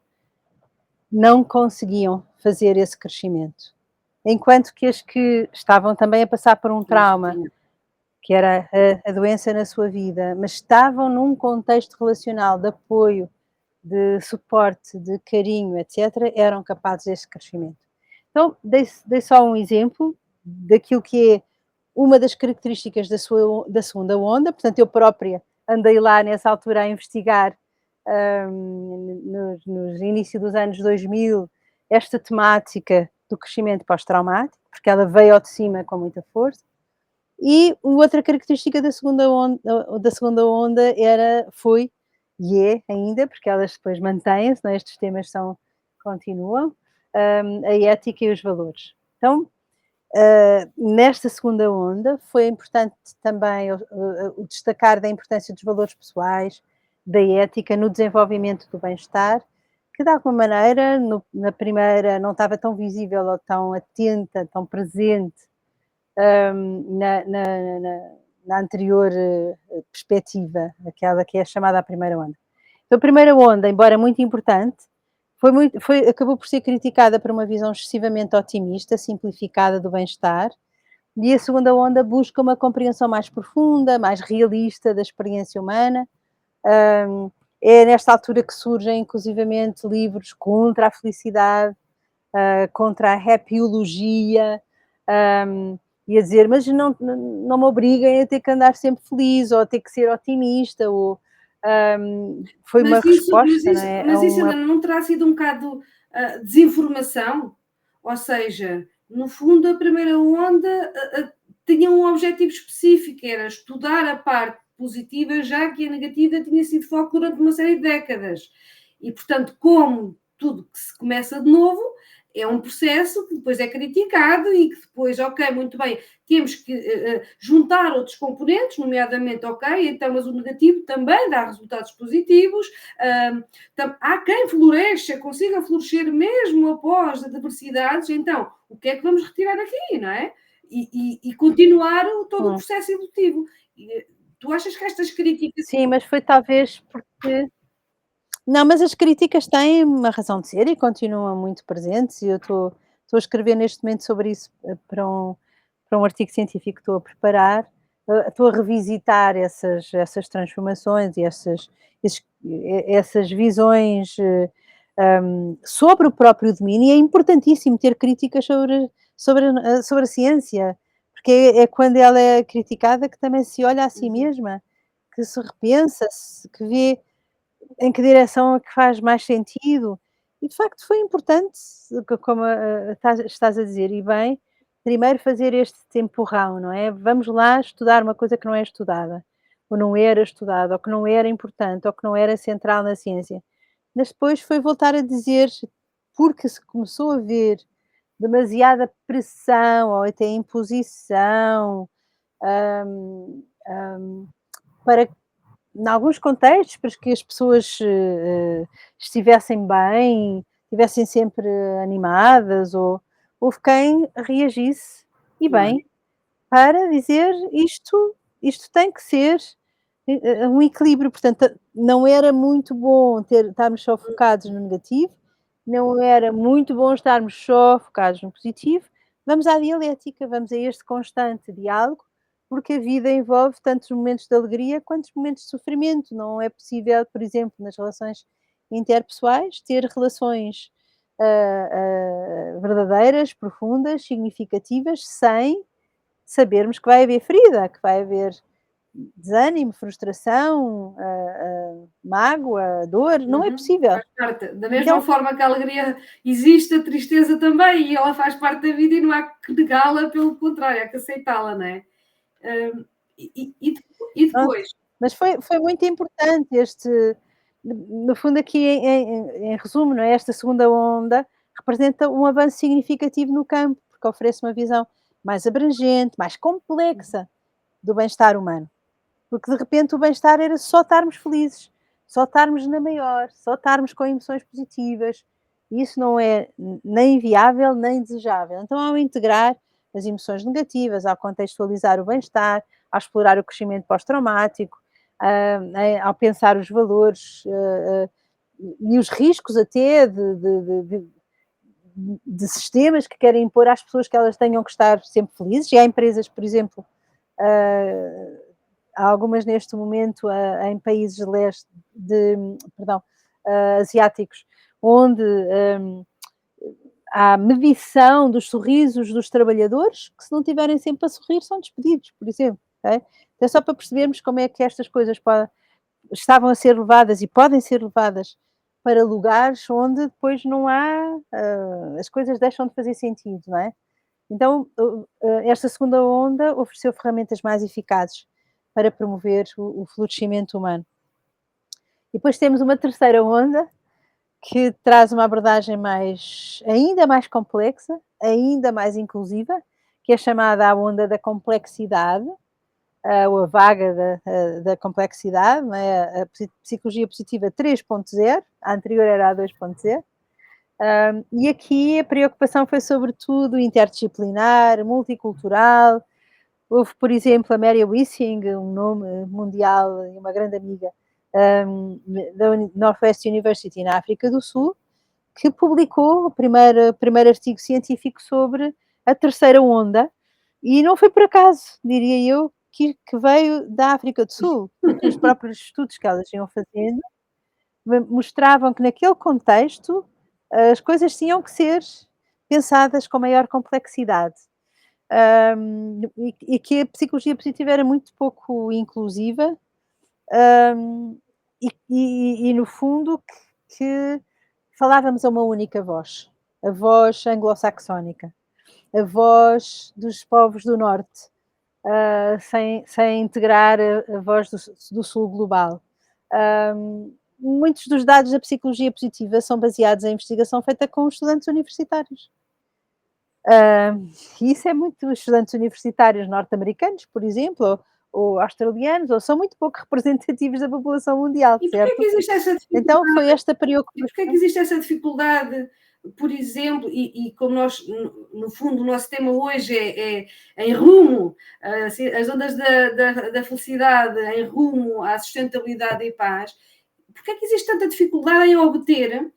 não conseguiam fazer esse crescimento. Enquanto que as que estavam também a passar por um trauma, que era a doença na sua vida, mas estavam num contexto relacional de apoio, de suporte, de carinho, etcétera, eram capazes desse crescimento. Então, dei só um exemplo daquilo que é uma das características da segunda onda, portanto, eu própria andei lá nessa altura a investigar, nos início dos anos 2000, esta temática do crescimento pós-traumático, porque ela veio ao de cima com muita força. E outra característica da segunda onda foi e é ainda, porque elas depois mantêm-se, não é, estes temas continuam, a ética e os valores. Então, nesta segunda onda foi importante também o destacar da importância dos valores pessoais, da ética no desenvolvimento do bem-estar, que de alguma maneira na primeira não estava tão visível ou tão atenta, tão presente, na anterior, perspectiva, aquela que é chamada a primeira onda. Então a primeira onda, embora muito importante, acabou por ser criticada por uma visão excessivamente otimista, simplificada do bem-estar, e a segunda onda busca uma compreensão mais profunda, mais realista da experiência humana. É nesta altura que surgem inclusivamente livros contra a felicidade, contra a happyologia, e a dizer, mas não me obriguem a ter que andar sempre feliz, ou a ter que ser otimista, ou Foi uma resposta, não é, a Mas isso, uma. Helena, não terá sido um bocado desinformação? Ou seja, no fundo, a primeira onda tinha um objetivo específico, era estudar a parte positiva, já que a negativa tinha sido foco durante uma série de décadas. E, portanto, como tudo que se começa de novo, é um processo que depois é criticado e que depois, ok, muito bem, temos que juntar outros componentes, nomeadamente, ok, então, mas o negativo também dá resultados positivos. Há quem floresça, consiga florescer mesmo após adversidades, então, o que é que vamos retirar aqui, não é? E continuar todo o Hum. processo edutivo. Tu achas que estas críticas. Sim, mas foi talvez porque não, mas as críticas têm uma razão de ser e continuam muito presentes e eu estou a escrever neste momento sobre isso, para um artigo científico que estou a preparar, estou a revisitar essas transformações e essas visões, sobre o próprio domínio e é importantíssimo ter críticas sobre a ciência, porque é quando ela é criticada que também se olha a si Uhum. mesma, que se repensa, que vê em que direção é que faz mais sentido? E de facto foi importante, como, estás a dizer e bem, primeiro fazer este empurrão, não é? Vamos lá estudar uma coisa que não é estudada, ou não era estudada, ou que não era importante, ou que não era central na ciência. Mas depois foi voltar a dizer, porque se começou a ver demasiada pressão ou até imposição, hum, para em alguns contextos, para que as pessoas, estivessem bem, estivessem sempre animadas ou houve quem reagisse, e Claro. bem, para dizer isto tem que ser, um equilíbrio, portanto, não era muito bom estarmos só focados no negativo, não era muito bom estarmos só focados no positivo, vamos à dialética, vamos a este constante diálogo, porque a vida envolve tantos momentos de alegria quanto momentos de sofrimento, não é possível, por exemplo, nas relações interpessoais, ter relações, verdadeiras, profundas, significativas, sem sabermos que vai haver ferida, que vai haver desânimo, frustração, mágoa, dor, não é Uhum. possível. Faz parte. Da mesma Então, forma que a alegria existe, a tristeza também, e ela faz parte da vida e não há que negá-la, pelo contrário, há que aceitá-la, não é? Hum, e pronto, depois? mas foi muito importante no fundo aqui em resumo, não é, esta segunda onda representa um avanço significativo no campo, porque oferece uma visão mais abrangente, mais complexa do bem-estar humano. Porque de repente o bem-estar era só estarmos felizes, só estarmos na maior, só estarmos com emoções positivas. E isso não é nem viável nem desejável. Então, ao integrar as emoções negativas, ao contextualizar o bem-estar, ao explorar o crescimento pós-traumático, ao pensar os valores e os riscos até de sistemas que querem impor às pessoas que elas tenham que estar sempre felizes. E há empresas, por exemplo, uh, há algumas neste momento em países perdão, asiáticos, onde há medição dos sorrisos dos trabalhadores, que se não tiverem sempre a sorrir são despedidos, por exemplo. Okay? Então é só para percebermos como é que estas coisas estavam a ser levadas e podem ser levadas para lugares onde depois não há, as coisas deixam de fazer sentido, não é? Então, esta segunda onda ofereceu ferramentas mais eficazes para promover o florescimento humano. E depois temos uma terceira onda que traz uma abordagem ainda mais complexa, ainda mais inclusiva, que é chamada a onda da complexidade, ou a vaga da complexidade, não é? A psicologia positiva 3.0, a anterior era a 2.0. E aqui a preocupação foi sobretudo interdisciplinar, multicultural. Houve, por exemplo, a Mary Wissing, um nome mundial e uma grande amiga, da Northwest University na África do Sul, que publicou o primeiro artigo científico sobre a terceira onda, e não foi por acaso, diria eu, que veio da África do Sul, porque os próprios estudos que elas iam fazendo mostravam que naquele contexto as coisas tinham que ser pensadas com maior complexidade. E que a psicologia positiva era muito pouco inclusiva, e no fundo que falávamos a uma única voz, a voz anglo-saxónica, a voz dos povos do norte, sem integrar a voz do sul global. Muitos dos dados da psicologia positiva são baseados em investigação feita com estudantes universitários. E isso é muito os estudantes universitários norte-americanos, por exemplo, ou australianos, ou são muito pouco representativos da população mundial, E porquê certo? que existe essa Então dificuldade? foi esta E porquê que preocupação. existe essa dificuldade, por exemplo, e como nós, no fundo, o nosso tema hoje é em rumo, as ondas da felicidade, em rumo à sustentabilidade e paz, porquê que existe tanta dificuldade em obter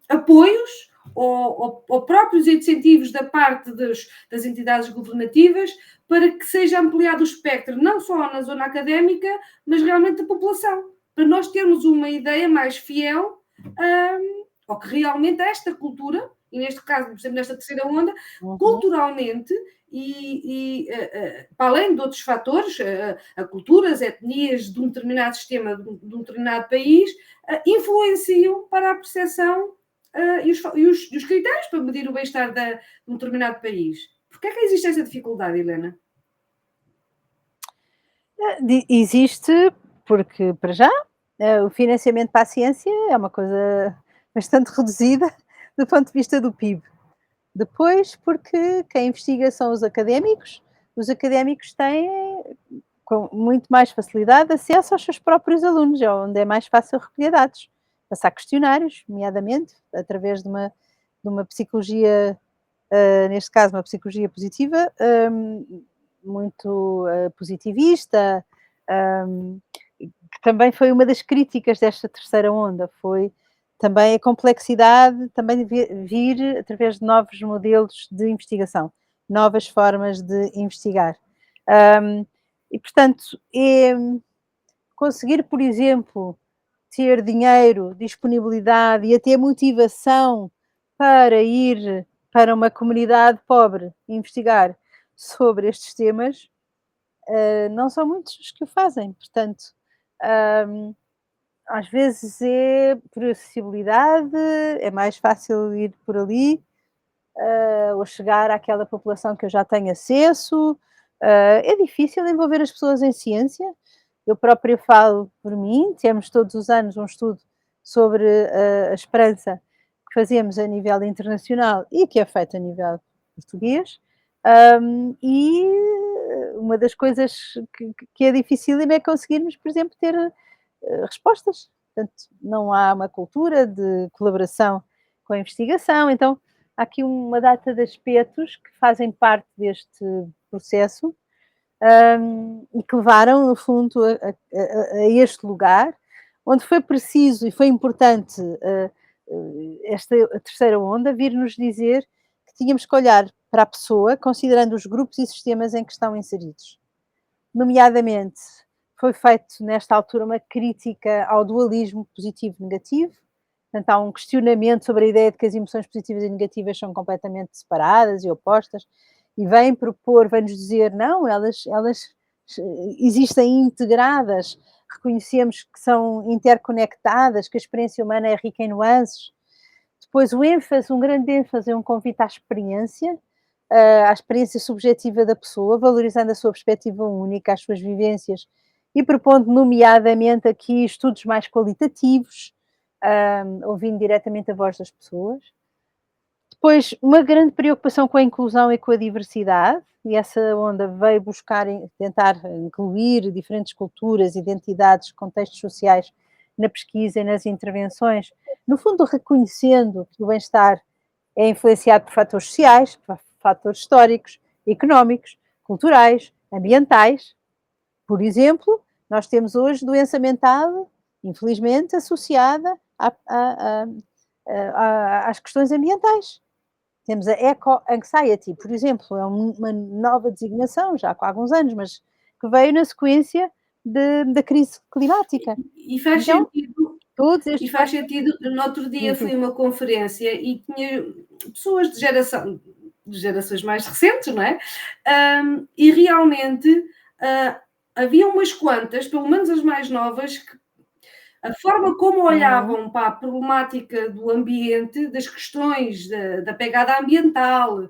apoios ou próprios incentivos da parte das entidades governativas para que seja ampliado o espectro, não só na zona académica, mas realmente da população, para nós termos uma ideia mais fiel ao que realmente esta cultura, e neste caso, por exemplo, nesta terceira onda, Uhum. culturalmente para além de outros fatores, a cultura, as etnias de um determinado sistema, de um determinado país, influenciam para a percepção e os critérios para medir o bem-estar de um determinado país. Porquê é que existe essa dificuldade, Helena? Existe, porque para já, o financiamento para a ciência é uma coisa bastante reduzida do ponto de vista do PIB. Depois, porque quem investiga são os académicos têm com muito mais facilidade acesso aos seus próprios alunos, é onde é mais fácil recolher dados, passar questionários, nomeadamente, através de uma psicologia, neste caso uma psicologia positiva, muito positivista, que também foi uma das críticas desta terceira onda, foi também a complexidade, também de vir através de novos modelos de investigação, novas formas de investigar. E, portanto, conseguir, por exemplo, ter dinheiro, disponibilidade e até motivação para ir para uma comunidade pobre investigar sobre estes temas, não são muitos os que o fazem. Portanto, às vezes é por acessibilidade, é mais fácil ir por ali, ou chegar àquela população que eu já tenho acesso. É difícil envolver as pessoas em ciência. Eu própria falo por mim, temos todos os anos um estudo sobre a esperança que fazemos a nível internacional e que é feito a nível português. E uma das coisas que é difícil é conseguirmos, por exemplo, ter respostas. Portanto, não há uma cultura de colaboração com a investigação. Então, há aqui uma data de aspectos que fazem parte deste processo e que levaram, no fundo, a este lugar, onde foi preciso e foi importante esta a terceira onda vir nos dizer que tínhamos que olhar para a pessoa, considerando os grupos e sistemas em que estão inseridos. Nomeadamente, foi feito nesta altura uma crítica ao dualismo positivo-negativo, portanto, há um questionamento sobre a ideia de que as emoções positivas e negativas são completamente separadas e opostas, e vem-nos dizer, não, elas existem integradas, reconhecemos que são interconectadas, que a experiência humana é rica em nuances. Depois um grande ênfase é um convite à experiência, à experiência subjetiva da pessoa, valorizando a sua perspectiva única, as suas vivências, e propondo nomeadamente aqui estudos mais qualitativos, ouvindo diretamente a voz das pessoas. Depois, uma grande preocupação com a inclusão e com a diversidade, e essa onda veio tentar incluir diferentes culturas, identidades, contextos sociais na pesquisa e nas intervenções, no fundo reconhecendo que o bem-estar é influenciado por fatores sociais, por fatores históricos, económicos, culturais, ambientais. Por exemplo, nós temos hoje doença mental, infelizmente, associada às questões ambientais. Temos a eco-anxiety, por exemplo, é uma nova designação, já há alguns anos, mas que veio na sequência da crise climática. E faz Então, sentido. todos E estes faz sentido. No outro dia fui a uma conferência e tinha pessoas de gerações mais recentes, não é? E realmente havia umas quantas, pelo menos as mais novas, que a forma como Uhum. olhavam para a problemática do ambiente, das questões da pegada ambiental,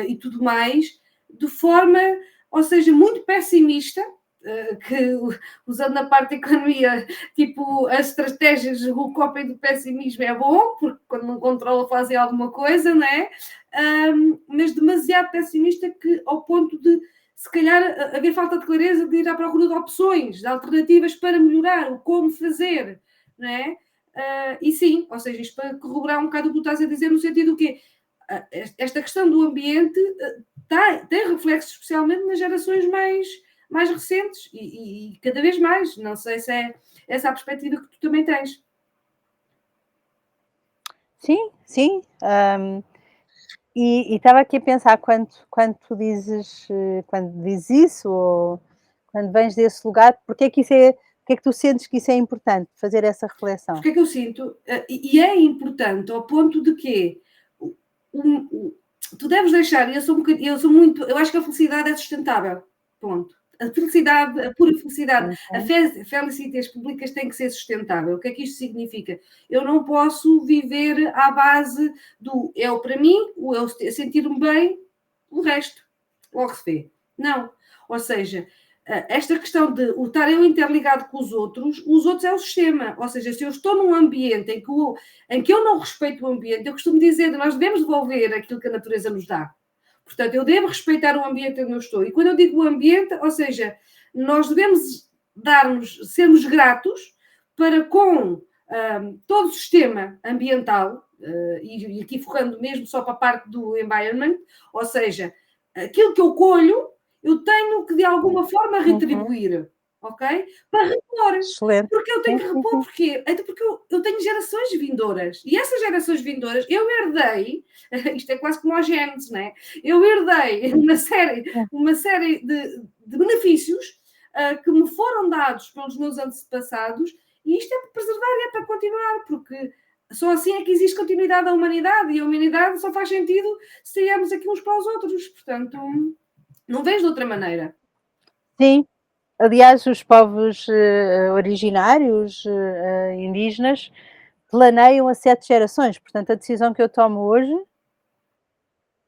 e tudo mais, de forma, ou seja, muito pessimista, que usando a parte da economia, tipo, as estratégias, o coping do pessimismo é bom, porque quando não controla fazem alguma coisa, não é? Mas demasiado pessimista que ao ponto de se calhar haver falta de clareza de ir à procura de opções, de alternativas para melhorar, o como fazer, não é? E sim, ou seja, isto para corroborar um bocado o que tu estás a dizer, no sentido que esta questão do ambiente tem reflexos especialmente nas gerações mais recentes e cada vez mais. Não sei se é essa a perspectiva que tu também tens. Sim, sim. E estava aqui a pensar quando tu dizes, quando dizes isso ou quando vens desse lugar, porque é que tu sentes que isso é importante, fazer essa reflexão? Porque é que eu sinto, e é importante ao ponto de que o, o- tu deves deixar, eu sou muito, eu acho que a felicidade é sustentável, ponto. A felicidade, a pura felicidade, Uhum, felicitas públicas tem que ser sustentável. O que é que isto significa? Eu não posso viver à base do eu para mim, o eu sentir-me bem, o resto, logo se vê. Não. Ou seja, esta questão de o estar eu interligado com os outros é o sistema. Ou seja, se eu estou num ambiente em que eu não respeito o ambiente, eu costumo dizer que nós devemos devolver aquilo que a natureza nos dá. Portanto, eu devo respeitar o ambiente onde eu estou. E quando eu digo o ambiente, ou seja, nós devemos sermos gratos para com todo o sistema ambiental, e aqui focando mesmo só para a parte do environment, ou seja, aquilo que eu colho, eu tenho que de alguma forma uhum, retribuir, ok? Para repor. excelente. Porque eu tenho Sim, que sim, repor, sim. porquê? Até porque eu tenho gerações vindouras. E essas gerações vindouras, eu herdei, isto é quase como aos genes, não é? Eu herdei uma série de benefícios que me foram dados pelos meus antepassados, e isto é para preservar e é para continuar, porque só assim é que existe continuidade da humanidade, e a humanidade só faz sentido se estivermos aqui uns para os outros. Portanto, não vejo de outra maneira. Sim, aliás, os povos, originários, indígenas, planeiam a 7 gerações, portanto a decisão que eu tomo hoje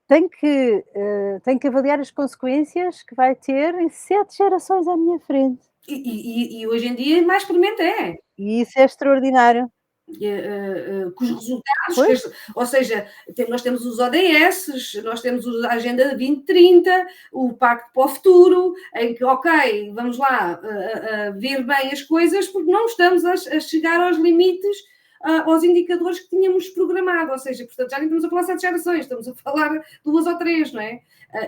tem que avaliar as consequências que vai ter em 7 gerações à minha frente, E hoje em dia mais premente é. e isso é extraordinário. Com os resultados, Pois, ou seja, nós temos os ODS, nós temos a Agenda 2030, o Pacto para o Futuro, em que, ok, vamos lá ver bem as coisas, porque não estamos a chegar aos limites, aos indicadores que tínhamos programado, ou seja, portanto, já nem estamos a falar de 7 gerações, estamos a falar 2 ou 3, não é?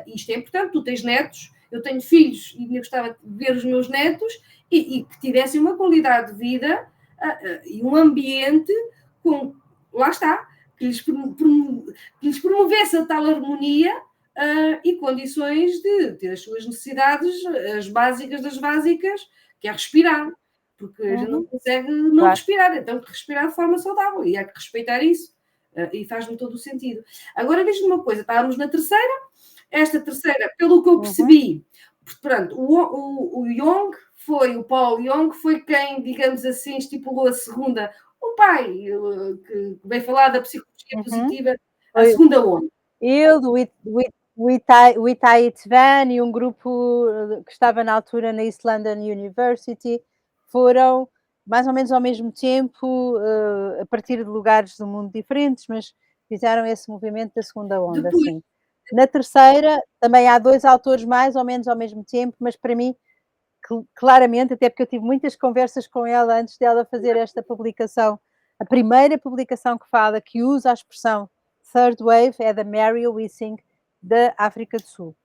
Isto é importante, tu tens netos, eu tenho filhos e eu gostava de ver os meus netos e que tivessem uma qualidade de vida e um ambiente com, lá está, que lhes promovesse a tal harmonia e condições de ter as suas necessidades, as básicas das básicas, que é respirar, porque a gente não uhum, consegue não claro. respirar, então que respirar de forma saudável e há que respeitar isso. E faz-me todo o sentido. Agora diz-me uma coisa: estávamos na terceira, esta terceira, pelo que eu Uhum, percebi, pronto, o Young o Paul Young foi quem, digamos assim, estipulou a segunda, o pai, que veio falar da psicologia uhum. positiva, a Foi segunda onda. ele, o Itai Tzven e um grupo, que estava na altura na East London University, foram mais ou menos ao mesmo tempo, a partir de lugares do mundo diferentes, mas fizeram esse movimento da segunda onda, Depois, sim. Na terceira, também há 2 autores mais ou menos ao mesmo tempo, mas para mim, claramente, até porque eu tive muitas conversas com ela antes dela fazer esta publicação. A primeira publicação que fala, que usa a expressão third wave, é da Mary Wissing, da África do Sul.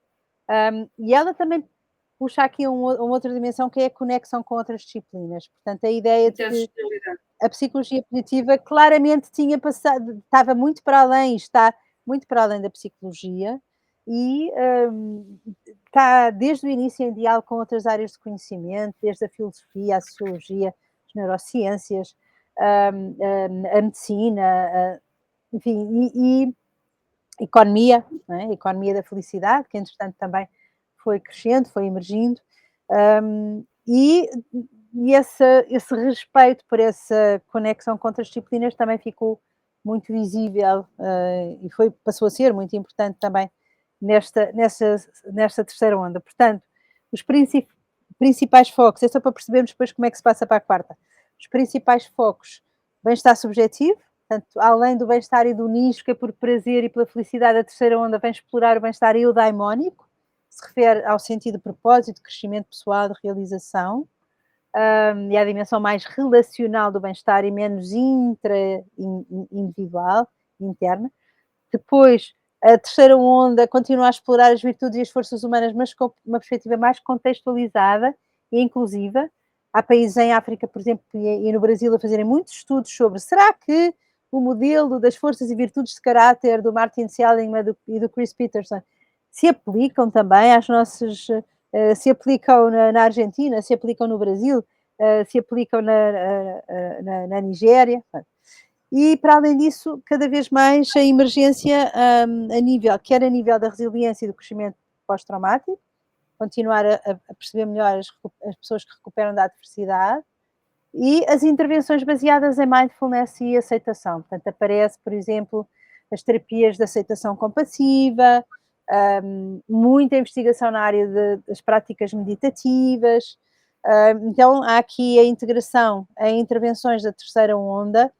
E ela também puxa aqui uma outra dimensão, que é a conexão com outras disciplinas. Portanto, a ideia de que interseccionalidade. a psicologia positiva claramente tinha passado, estava muito para além, está muito para além da psicologia e, está desde o início em diálogo com outras áreas de conhecimento, desde a filosofia, a sociologia, as neurociências, a medicina, enfim, e economia, não é? A economia da felicidade, que entretanto também foi crescendo, foi emergindo. e esse respeito por essa conexão com outras disciplinas também ficou muito visível, e passou a ser muito importante também nesta terceira onda. Portanto, os principais focos, é só para percebermos depois como é que se passa para a quarta. Os principais focos, bem-estar subjetivo, portanto, além do bem-estar e do nicho, que é por prazer e pela felicidade, a terceira onda vem explorar o bem-estar eudaimónico, que se refere ao sentido de propósito, de crescimento pessoal, de realização, e à dimensão mais relacional do bem-estar e menos individual, interna. Depois, a terceira onda continua a explorar as virtudes e as forças humanas, mas com uma perspectiva mais contextualizada e inclusiva. Há países em África, por exemplo, e no Brasil, a fazerem muitos estudos sobre será que o modelo das forças e virtudes de caráter do Martin Seligman e do Chris Peterson se aplicam também às nossas, se aplicam na Argentina, se aplicam no Brasil, se aplicam na Nigéria. E, para além disso, cada vez mais a emergência quer a nível da resiliência e do crescimento pós-traumático, continuar a perceber melhor as pessoas que recuperam da adversidade, e as intervenções baseadas em mindfulness e aceitação. Portanto, aparece, por exemplo, as terapias de aceitação compassiva, muita investigação na área das práticas meditativas. Então, há aqui a integração em intervenções da terceira onda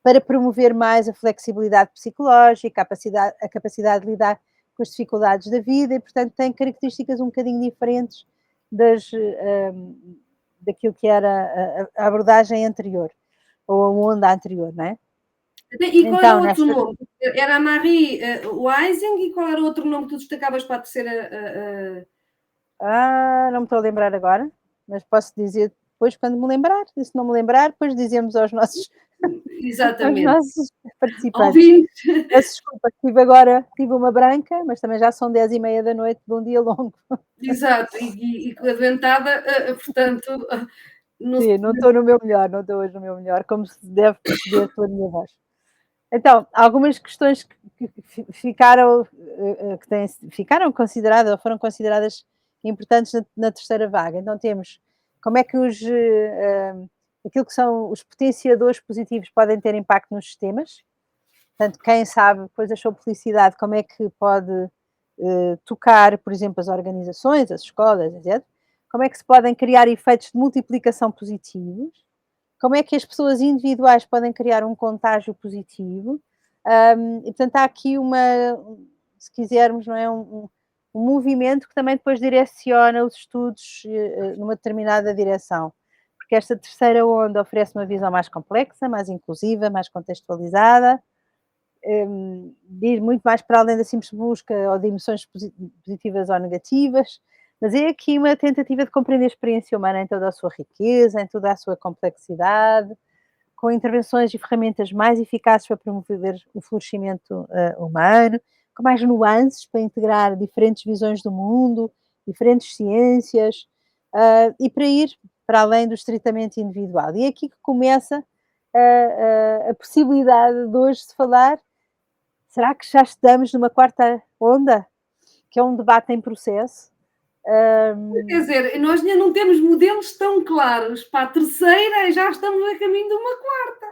para promover mais a flexibilidade psicológica, a capacidade de lidar com as dificuldades da vida e, portanto, tem características um bocadinho diferentes daquilo que era a abordagem anterior, ou a onda anterior, não é? E qual era o outro nome? Era a Marie Weising, e qual era o outro nome que tu destacavas para a terceira? Não me estou a lembrar agora, mas posso dizer depois quando me lembrar. E se não me lembrar, depois dizemos aos nossos, aos nossos participantes. Peço desculpa, tive uma branca, mas também já são 10h30 da noite de um dia longo. Exato, e com a dentada, portanto... Sim, não estou no meu melhor, não estou hoje no meu melhor, como se deve perceber pela minha voz. Então, algumas questões que ficaram consideradas, ou foram consideradas importantes na terceira vaga. Então temos como é que aquilo que são os potenciadores positivos podem ter impacto nos sistemas. Portanto, quem sabe coisas sobre felicidade, como é que pode tocar, por exemplo, as organizações, as escolas, etc. Como é que se podem criar efeitos de multiplicação positivos. Como é que as pessoas individuais podem criar um contágio positivo. E, portanto, há aqui se quisermos, não é, um movimento que também depois direciona os estudos numa determinada direção. Porque esta terceira onda oferece uma visão mais complexa, mais inclusiva, mais contextualizada, de ir muito mais para além da simples busca ou de emoções positivas ou negativas, mas é aqui uma tentativa de compreender a experiência humana em toda a sua riqueza, em toda a sua complexidade, com intervenções e ferramentas mais eficazes para promover o florescimento humano, com mais nuances para integrar diferentes visões do mundo, diferentes ciências, e para ir para além do estritamente individual. E é aqui que começa a possibilidade de hoje se falar: será que já estamos numa quarta onda? Que é um debate em processo. Quer dizer, nós ainda não temos modelos tão claros para a terceira e já estamos a caminho de uma quarta.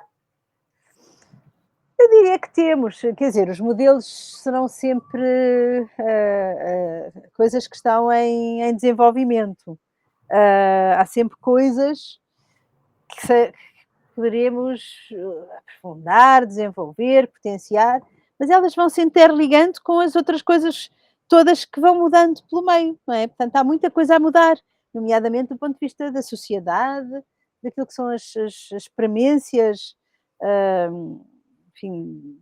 Eu diria que temos, quer dizer, os modelos serão sempre coisas que estão em desenvolvimento. Há sempre coisas que poderemos aprofundar, desenvolver, potenciar, mas elas vão se interligando com as outras coisas todas que vão mudando pelo meio, não é? Portanto, há muita coisa a mudar, nomeadamente do ponto de vista da sociedade, daquilo que são as premências, enfim,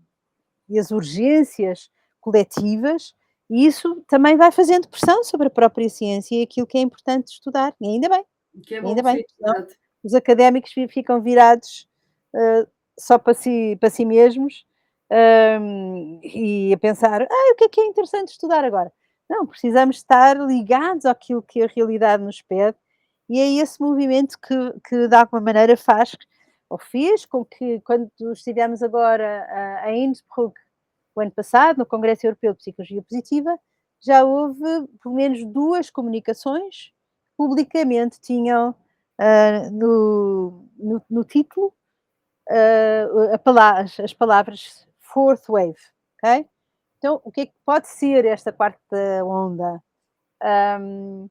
e as urgências coletivas, e isso também vai fazendo pressão sobre a própria ciência e aquilo que é importante estudar, e ainda bem, Que é bom, ainda bem, sim, senão exato. os académicos ficam virados só para si mesmos, e a pensar: o que é interessante estudar agora? Não, precisamos estar ligados àquilo que a realidade nos pede, e é esse movimento que de alguma maneira faz, ou fez com que, quando estivemos agora em Innsbruck, o ano passado, no Congresso Europeu de Psicologia Positiva, já houve pelo menos 2 comunicações que publicamente tinham no título, as palavras fourth wave, ok? Então, o que é que pode ser esta quarta onda? Hum,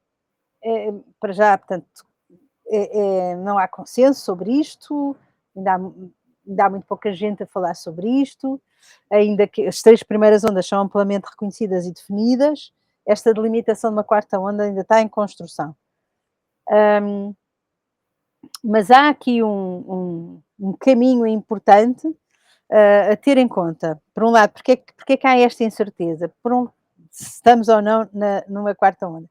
para já, portanto, não há consenso sobre isto, ainda há, ainda há muito pouca gente a falar sobre isto, ainda que as 3 primeiras ondas são amplamente reconhecidas e definidas, esta delimitação de uma quarta onda ainda está em construção. Mas há aqui um caminho importante a ter em conta. Por um lado, porque é que há esta incerteza? Se estamos ou não numa quarta onda.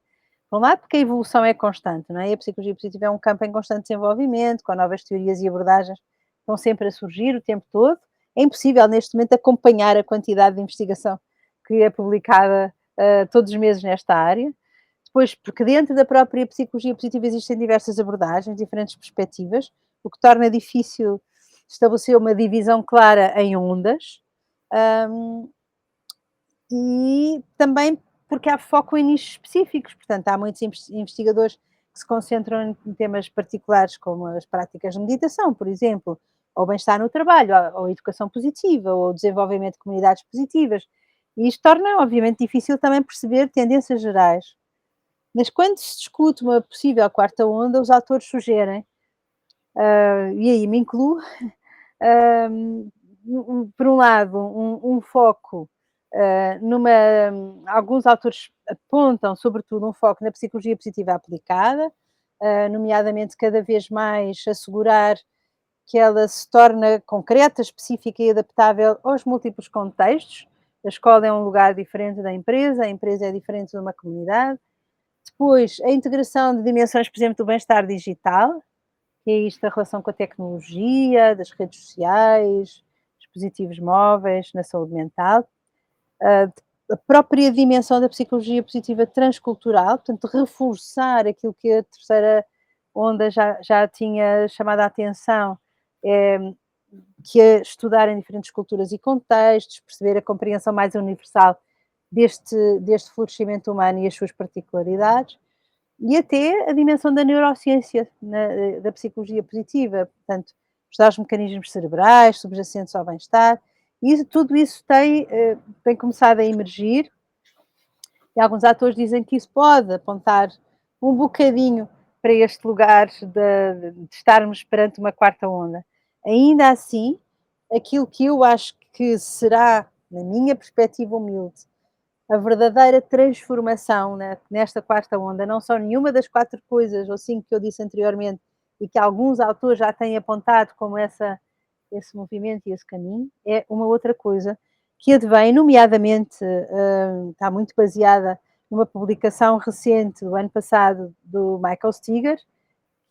Por um lado, porque a evolução é constante, não é? E a psicologia positiva é um campo em constante desenvolvimento, com novas teorias e abordagens que estão sempre a surgir o tempo todo. É impossível, neste momento, acompanhar a quantidade de investigação que é publicada todos os meses nesta área. Depois, porque dentro da própria psicologia positiva existem diversas abordagens, diferentes perspectivas, o que torna difícil estabelecer uma divisão clara em ondas. E também porque há foco em nichos específicos, portanto, há muitos investigadores que se concentram em temas particulares, como as práticas de meditação, por exemplo, ou bem-estar no trabalho, ou educação positiva, ou desenvolvimento de comunidades positivas. E isto torna, obviamente, difícil também perceber tendências gerais. Mas quando se discute uma possível quarta onda, os autores sugerem, e aí me incluo, por um lado, um foco alguns autores apontam, sobretudo, um foco na psicologia positiva aplicada, nomeadamente cada vez mais assegurar que ela se torna concreta, específica e adaptável aos múltiplos contextos. A escola é um lugar diferente da a empresa é diferente de uma comunidade. Depois, a integração de dimensões, por exemplo, do bem-estar digital, que é isto da relação com a tecnologia, das redes sociais, dispositivos móveis, na saúde mental. A própria dimensão da psicologia positiva transcultural, portanto, reforçar aquilo que a terceira onda já tinha chamado a atenção, que é estudar em diferentes culturas e contextos, perceber a compreensão mais universal deste florescimento humano e as suas particularidades, e até a dimensão da neurociência, da psicologia positiva, portanto, estudar os mecanismos cerebrais subjacentes ao bem-estar, e tudo isso tem começado a emergir, e alguns atores dizem que isso pode apontar um bocadinho para este lugar de estarmos perante uma quarta onda. Ainda assim, aquilo que eu acho que será, na minha perspectiva humilde, a verdadeira transformação nesta quarta onda não são nenhuma das 4 coisas ou 5 que eu disse anteriormente e que alguns autores já têm apontado como esse movimento e esse caminho, é uma outra coisa que advém, nomeadamente, está muito baseada numa publicação recente do ano passado do Michael Steger,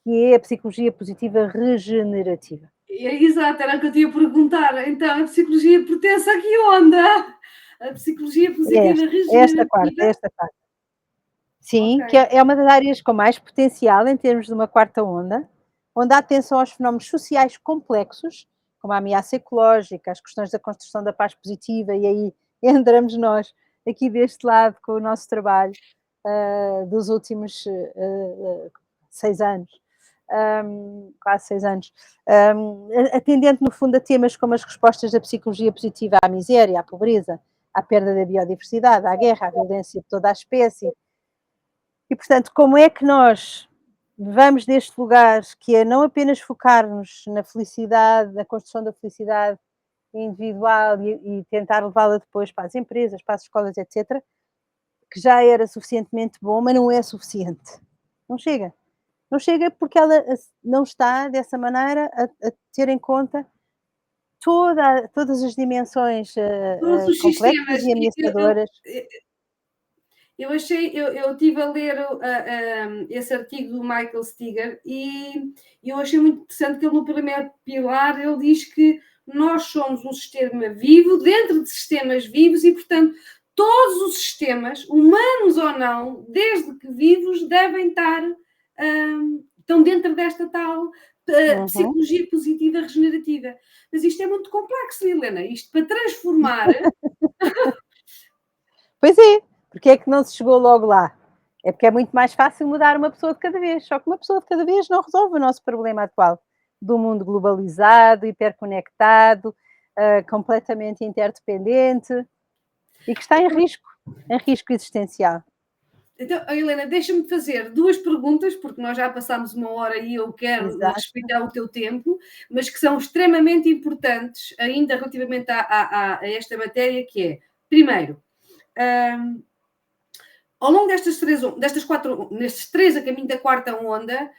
que é a psicologia positiva regenerativa. Exato, era o que eu te ia perguntar. Então, a psicologia pertence a que onda? A psicologia positiva Esta quarta, regenerativa? esta quarta. Sim, que Ok. é uma das áreas com mais potencial em termos de uma quarta onda, onde há atenção aos fenómenos sociais complexos, como a ameaça ecológica, as questões da construção da paz positiva, e aí entramos nós aqui deste lado com o nosso trabalho dos últimos 6 anos, quase 6 anos, atendendo no fundo a temas como as respostas da psicologia positiva à miséria, à pobreza, à perda da biodiversidade, à guerra, à violência de toda a espécie. E, portanto, como é que nós vamos deste lugar, que é não apenas focar-nos na felicidade, na construção da felicidade individual e tentar levá-la depois para as empresas, para as escolas, etc., que já era suficientemente bom, mas não é suficiente. Não chega. Não chega porque ela não está, dessa maneira, a ter em conta todas as dimensões Todos os complexas sistemas. e ameaçadoras. Eu achei, eu estive a ler esse artigo do Michael Steger e eu achei muito interessante que ele no primeiro pilar ele diz que nós somos um sistema vivo dentro de sistemas vivos e, portanto, todos os sistemas, humanos ou não, desde que vivos, devem estar estão dentro desta tal psicologia positiva regenerativa. Mas isto é muito complexo, Helena. Isto para transformar. Pois é, porque é que não se chegou logo lá? É porque é muito mais fácil mudar uma pessoa de cada vez, só que uma pessoa de cada vez não resolve o nosso problema atual, do mundo globalizado, hiperconectado, completamente interdependente e que está em risco existencial. Então, Helena, deixa-me fazer duas perguntas, porque nós já passámos uma hora e eu quero Exato. respeitar o teu tempo, mas que são extremamente importantes ainda relativamente a esta matéria, que é, primeiro, ao longo nestes três a caminho da quarta onda,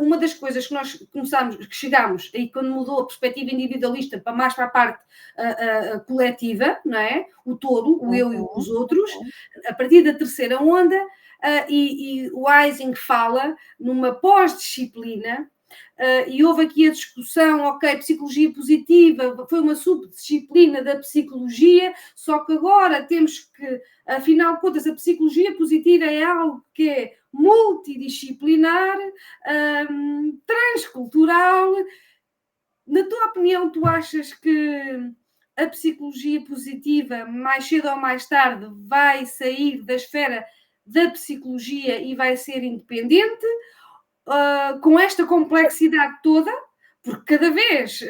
uma das coisas que nós que chegámos aí quando mudou a perspectiva individualista para mais para a parte coletiva, não é? O todo, o eu e Uhum, os outros, a partir da terceira onda, e o Ising fala numa pós-disciplina. E houve aqui a discussão, ok, psicologia positiva foi uma subdisciplina da psicologia, só que agora temos que, afinal de contas, a psicologia positiva é algo que é multidisciplinar, transcultural. Na tua opinião, tu achas que a psicologia positiva, mais cedo ou mais tarde, vai sair da esfera da psicologia e vai ser independente? Com esta complexidade toda, porque cada vez,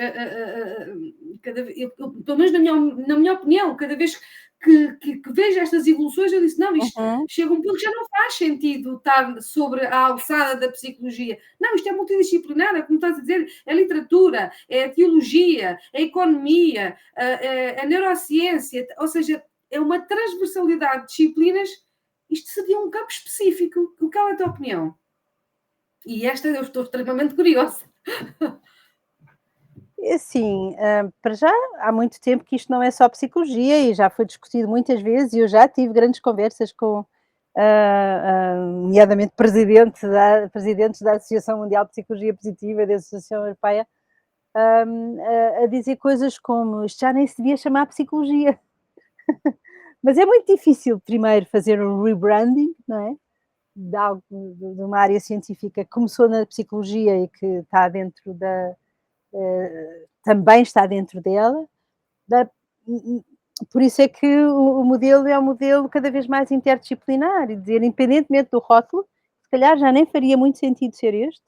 pelo menos na minha opinião, cada vez que vejo estas evoluções, eu disse: não, isto uhum. chega a um ponto que já não faz sentido estar sobre a alçada da psicologia. Não, isto é multidisciplinar, é como estás a dizer, é literatura, é teologia, é economia, é neurociência, ou seja, é uma transversalidade de disciplinas. Isto seria um campo específico. Qual é a tua opinião? E esta eu estou extremamente curiosa. É assim, para já há muito tempo que isto não é só psicologia e já foi discutido muitas vezes e eu já tive grandes conversas com, nomeadamente presidentes da Associação Mundial de Psicologia Positiva e da Associação Europeia, a dizer coisas como isto já nem se devia chamar psicologia. Mas é muito difícil primeiro fazer um rebranding, não é? De algo, de uma área científica que começou na psicologia e que está dentro também está dentro dela. Da, por isso é que o modelo é um modelo cada vez mais interdisciplinar e dizer, independentemente do rótulo, se calhar já nem faria muito sentido ser este,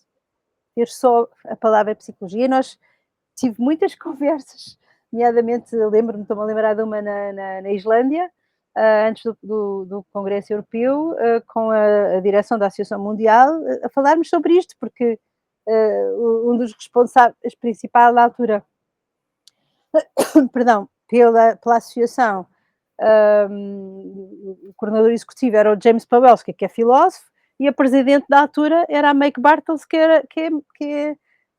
ter só a palavra psicologia. Nós tive muitas conversas, nomeadamente, estou-me a lembrar de uma na Islândia, antes do Congresso Europeu, com a direção da Associação Mundial, a falarmos sobre isto, porque um dos responsáveis principais na altura, perdão, pela associação, o coordenador executivo era o James Pawelski, que é filósofo, e a presidente da altura era a Make Bartels, que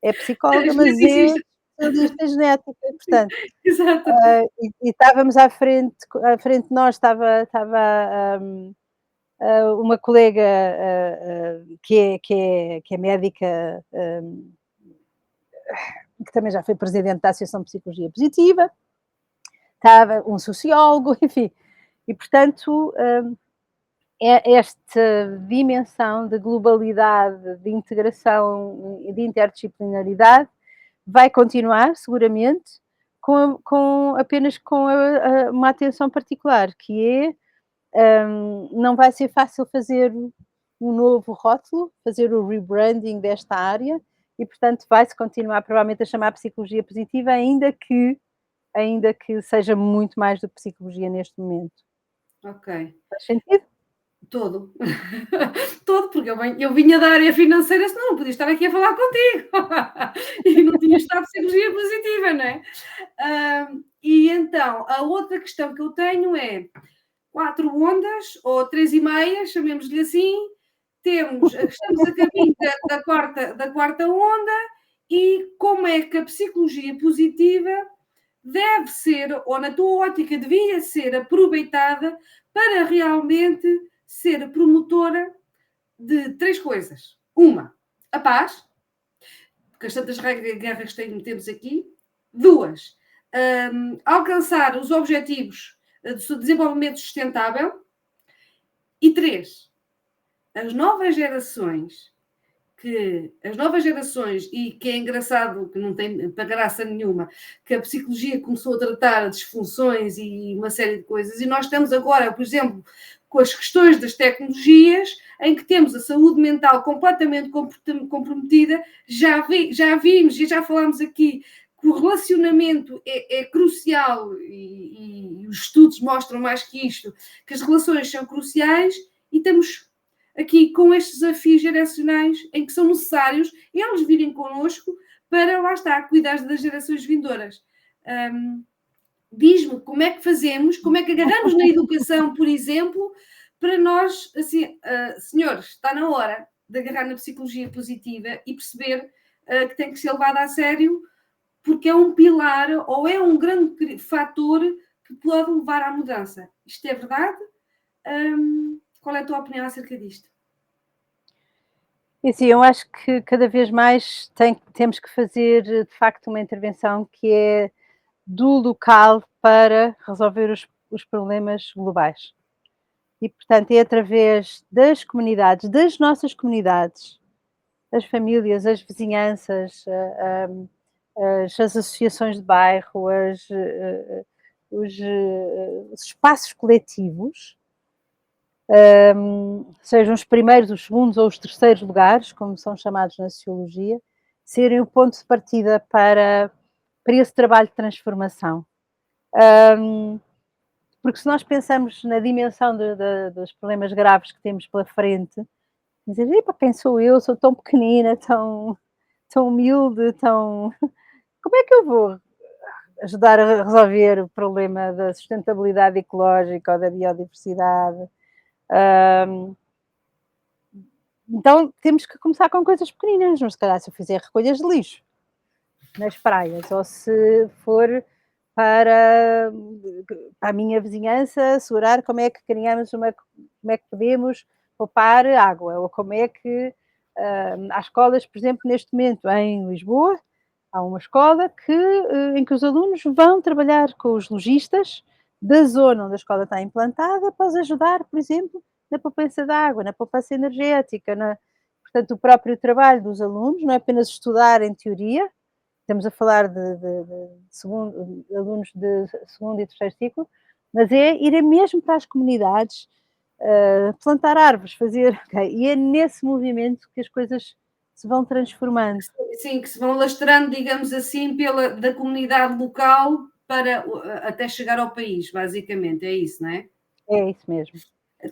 é psicóloga, mas é Geneticista. especialista em genética, portanto, Exato. e estávamos à frente de nós estava, uma colega, que é médica, que também já foi presidente da Associação de Psicologia Positiva, estava um sociólogo, enfim, e portanto, esta dimensão de globalidade, de integração e de interdisciplinaridade vai continuar seguramente apenas com uma atenção particular, que não vai ser fácil fazer um novo rótulo, fazer o rebranding desta área e, portanto, vai-se continuar provavelmente a chamar psicologia positiva, ainda que seja muito mais do que psicologia neste momento. Ok. Faz sentido? Todo. Todo, porque eu vinha da área financeira, senão não podia estar aqui a falar contigo. E não tinha estado psicologia positiva, não é? E então, a outra questão que eu tenho é 4 ondas, ou 3,5, chamemos-lhe assim, estamos a caminho da quarta onda, e como é que a psicologia positiva deve ser, ou na tua ótica devia ser aproveitada para realmente ser promotora de 3 coisas. Uma, a paz, porque as tantas guerras que temos aqui. 2, alcançar os objetivos do desenvolvimento sustentável. E 3, as novas gerações, e que é engraçado, que não tem para graça nenhuma, que a psicologia começou a tratar disfunções e uma série de coisas, e nós estamos agora, por exemplo, com as questões das tecnologias, em que temos a saúde mental completamente comprometida. Já vimos e já falámos aqui que o relacionamento é crucial e os estudos mostram mais que isto, que as relações são cruciais e estamos aqui com estes desafios geracionais em que são necessários eles virem connosco para, lá está, cuidar das gerações vindouras. Diz-me como é que fazemos, como é que agarramos na educação, por exemplo, para nós, assim, senhores, está na hora de agarrar na psicologia positiva e perceber que tem que ser levada a sério, porque é um pilar ou é um grande fator que pode levar à mudança. Isto é verdade? Qual é a tua opinião acerca disto? E sim, eu acho que cada vez mais temos que fazer, de facto, uma intervenção que é do local para resolver os problemas globais. E, portanto, é através das comunidades, das nossas comunidades, as famílias, as vizinhanças, as associações de bairro, os espaços coletivos, sejam os primeiros, os segundos ou os terceiros lugares, como são chamados na sociologia, serem o ponto de partida para esse trabalho de transformação. Porque se nós pensamos na dimensão dos problemas graves que temos pela frente, dizer, epa, quem sou eu? Sou tão pequenina, tão humilde, tão... Como é que eu vou ajudar a resolver o problema da sustentabilidade ecológica ou da biodiversidade? Então temos que começar com coisas pequeninas, mas se calhar se eu fizer recolhas de lixo nas praias, ou se for para a minha vizinhança assegurar como é que criamos como é que podemos poupar água, ou como é que há escolas, por exemplo, neste momento em Lisboa, há uma escola em que os alunos vão trabalhar com os lojistas da zona onde a escola está implantada para os ajudar, por exemplo, na poupança de água, na poupança energética, portanto, o próprio trabalho dos alunos, não é apenas estudar em teoria, estamos a falar de alunos de segundo e terceiro ciclo, mas é ir mesmo para as comunidades, plantar árvores, fazer... Okay, e é nesse movimento que as coisas se vão transformando. Sim, que se vão lastrando, digamos assim, da comunidade local para até chegar ao país, basicamente, é isso, não é? É isso mesmo.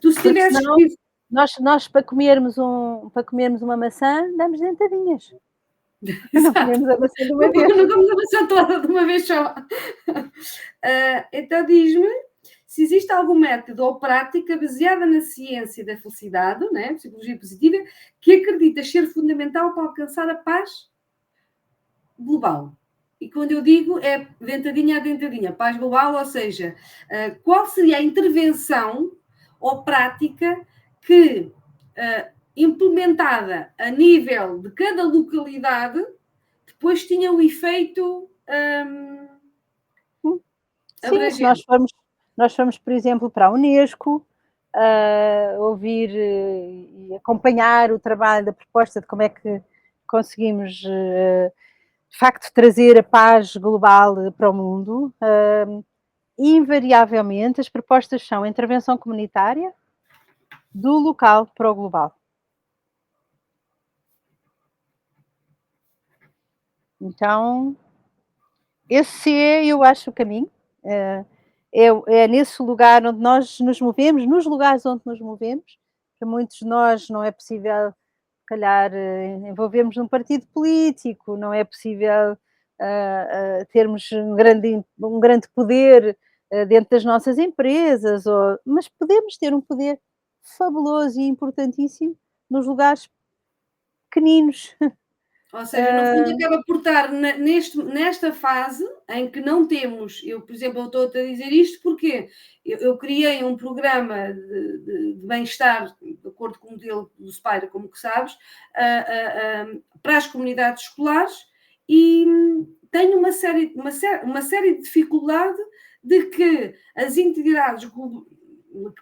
Tu se tivesses... Senão, nós para comermos uma maçã, damos dentadinhas. Não comemos a maçã de uma vez. Não comemos a maçã toda de uma vez só. Então diz-me se existe algum método ou prática baseada na ciência da felicidade, né, psicologia positiva, que acreditas ser fundamental para alcançar a paz global. E quando eu digo é dentadinha a dentadinha, paz global, ou seja, qual seria a intervenção ou prática que, implementada a nível de cada localidade, depois tinha o efeito sim, se nós formos, por exemplo, para a Unesco, ouvir e acompanhar o trabalho da proposta de como é que conseguimos, de facto, trazer a paz global para o mundo, invariavelmente as propostas são intervenção comunitária do local para o global. Então, esse é, eu acho, o caminho. É nesse lugar onde nós nos movemos, nos lugares onde nos movemos. Para muitos de nós não é possível, se calhar, envolvermos num partido político, não é possível termos um grande poder dentro das nossas empresas, mas podemos ter um poder fabuloso e importantíssimo nos lugares pequeninos. Ou seja, no fundo acaba por estar nesta fase em que não temos, eu, por exemplo, eu estou-te a dizer isto porque eu criei um programa de bem-estar, de acordo com o modelo do Spire, como que sabes, para as comunidades escolares e tenho uma série de dificuldade de que as entidades,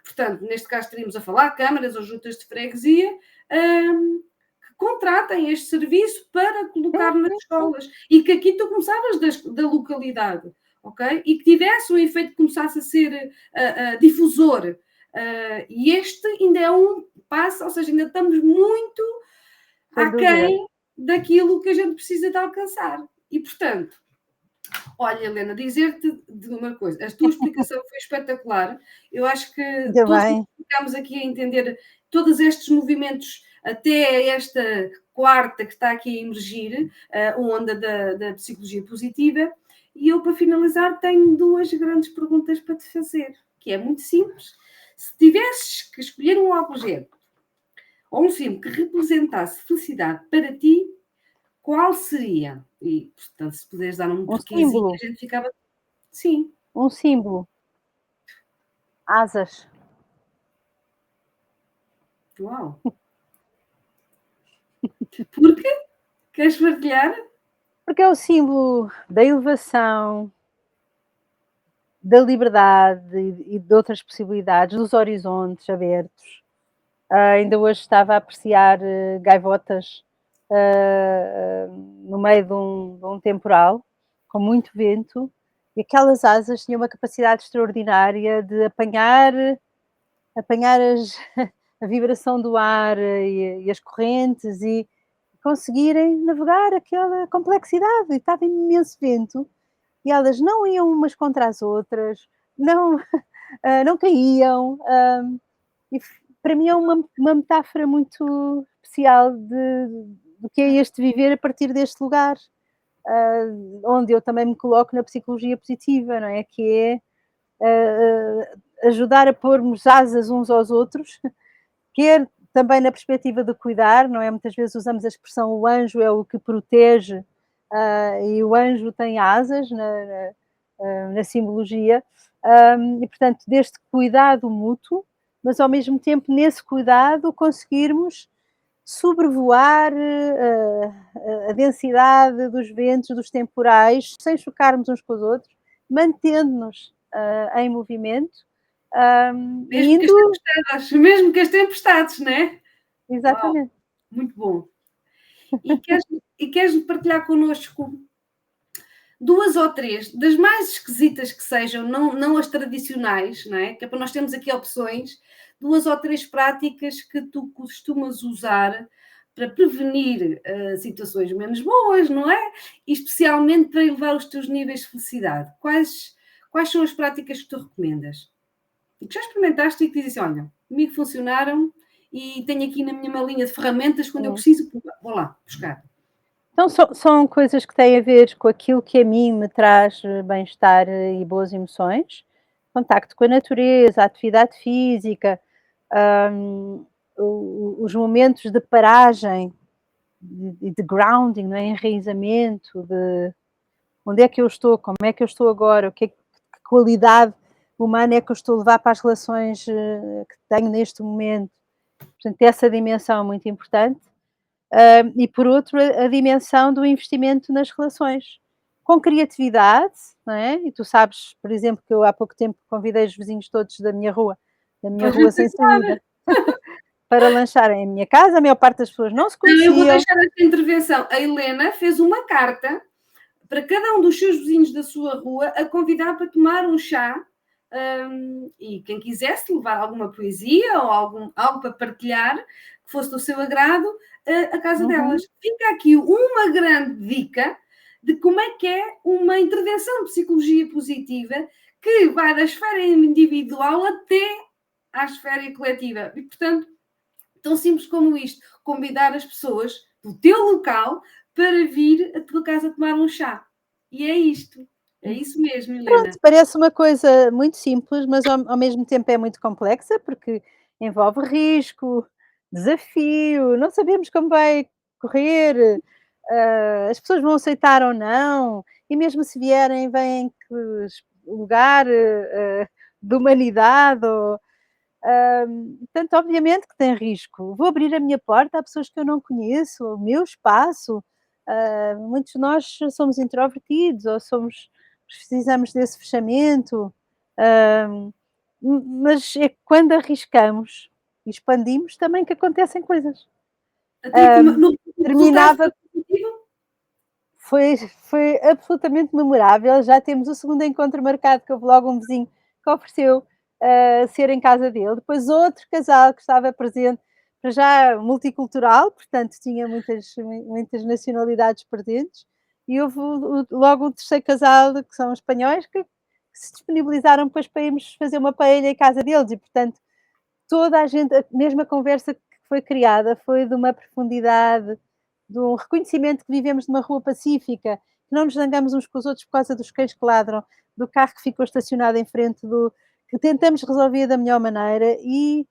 portanto, neste caso estaríamos a falar, câmaras ou juntas de freguesia, contratem este serviço para colocar nas escolas e que aqui tu começavas da localidade, ok? E que tivesse um efeito que começasse a ser difusor. E este ainda é um passo, ou seja, ainda estamos muito Sem dúvida. aquém daquilo que a gente precisa de alcançar. E, portanto, olha, Helena, dizer-te de uma coisa, a tua explicação foi espetacular. Eu acho que Ainda todos bem. ficámos aqui a entender todos estes movimentos, até esta quarta que está aqui a emergir, a onda da psicologia positiva. E eu, para finalizar, tenho duas grandes perguntas para te fazer, que é muito simples. Se tivesses que escolher um objeto ou um símbolo que representasse felicidade para ti, qual seria? E, portanto, se puderes dar um Um porquezinho, símbolo, a gente ficava. Sim. um símbolo. Asas. Uau! Porque? Queres partilhar? Porque é o símbolo da elevação, da liberdade e de outras possibilidades, dos horizontes abertos. Ainda hoje estava a apreciar gaivotas no meio de um temporal, com muito vento, e aquelas asas tinham uma capacidade extraordinária de apanhar a vibração do ar e as correntes e conseguirem navegar aquela complexidade. E estava imenso vento e elas não iam umas contra as outras, não, não caíam. E para mim é uma metáfora muito especial do que é este viver a partir deste lugar, onde eu também me coloco na psicologia positiva, não é? Que é ajudar a pormos asas uns aos outros, quer também na perspectiva de cuidar, não é? Muitas vezes usamos a expressão o anjo é o que protege, e o anjo tem asas na simbologia, e portanto deste cuidado mútuo, mas ao mesmo tempo nesse cuidado conseguirmos sobrevoar a densidade dos ventos, dos temporais, sem chocarmos uns com os outros, mantendo-nos em movimento, Mesmo que as indo tempestades, mesmo que as tempestades, não é? Uau, exatamente. muito bom. E queres partilhar connosco duas ou três, das mais esquisitas que sejam, não as tradicionais, não é? Que é para nós termos aqui opções, duas ou três práticas que tu costumas usar para prevenir situações menos boas, não é? E especialmente para elevar os teus níveis de felicidade. Quais são as práticas que tu recomendas? E que já experimentaste e que dizes assim, olha, comigo funcionaram e tenho aqui na minha malinha de ferramentas, quando eu Sim. preciso, vou lá buscar. Então são coisas que têm a ver com aquilo que a mim me traz bem-estar e boas emoções, contacto com a natureza, a atividade física, hum, os momentos de paragem e de grounding, não é? Enraizamento, de onde é que eu estou, como é que eu estou agora, que qualidade humana é que eu estou a levar para as relações que tenho neste momento. Portanto, essa dimensão é muito importante. E por outro, a dimensão do investimento nas relações. Com criatividade, não é? E tu sabes, por exemplo, que eu há pouco tempo convidei os vizinhos todos da minha Pois rua sem saída, para lancharem a minha casa. A maior parte das pessoas não se não, eu vou conheciam. deixar esta intervenção. A Helena fez uma carta para cada um dos seus vizinhos da sua rua a convidar para tomar um chá. E quem quisesse levar alguma poesia ou algo para partilhar que fosse do seu agrado, a casa Uhum. delas. Fica aqui uma grande dica de como é que é uma intervenção de psicologia positiva que vai da esfera individual até à esfera coletiva. E, portanto, tão simples como isto, convidar as pessoas do teu local para vir à tua casa tomar um chá. E é isto. É isso mesmo, Helena. Pronto, parece uma coisa muito simples, mas ao mesmo tempo é muito complexa, porque envolve risco, desafio, não sabemos como vai correr, as pessoas vão aceitar ou não, e mesmo se vierem, vêm em que lugar, de humanidade ou portanto, obviamente que tem risco. Vou abrir a minha porta a pessoas que eu não conheço, o meu espaço. Muitos de nós somos introvertidos ou precisamos desse fechamento, hum, mas é quando arriscamos e expandimos também que acontecem coisas. Até que Hum, o resultado terminava foi positivo. foi absolutamente memorável, já temos o segundo encontro marcado, que houve logo um vizinho que ofereceu, ser em casa dele. Depois outro casal que estava presente, para já multicultural, portanto tinha muitas nacionalidades presentes, e houve logo o terceiro casal, que são espanhóis, que se disponibilizaram depois para irmos fazer uma paella em casa deles e, portanto, toda a gente, a mesma conversa que foi criada foi de uma profundidade, de um reconhecimento que vivemos numa rua pacífica, que não nos zangamos uns com os outros por causa dos cães que ladram, do carro que ficou estacionado em frente do, que tentamos resolver da melhor maneira e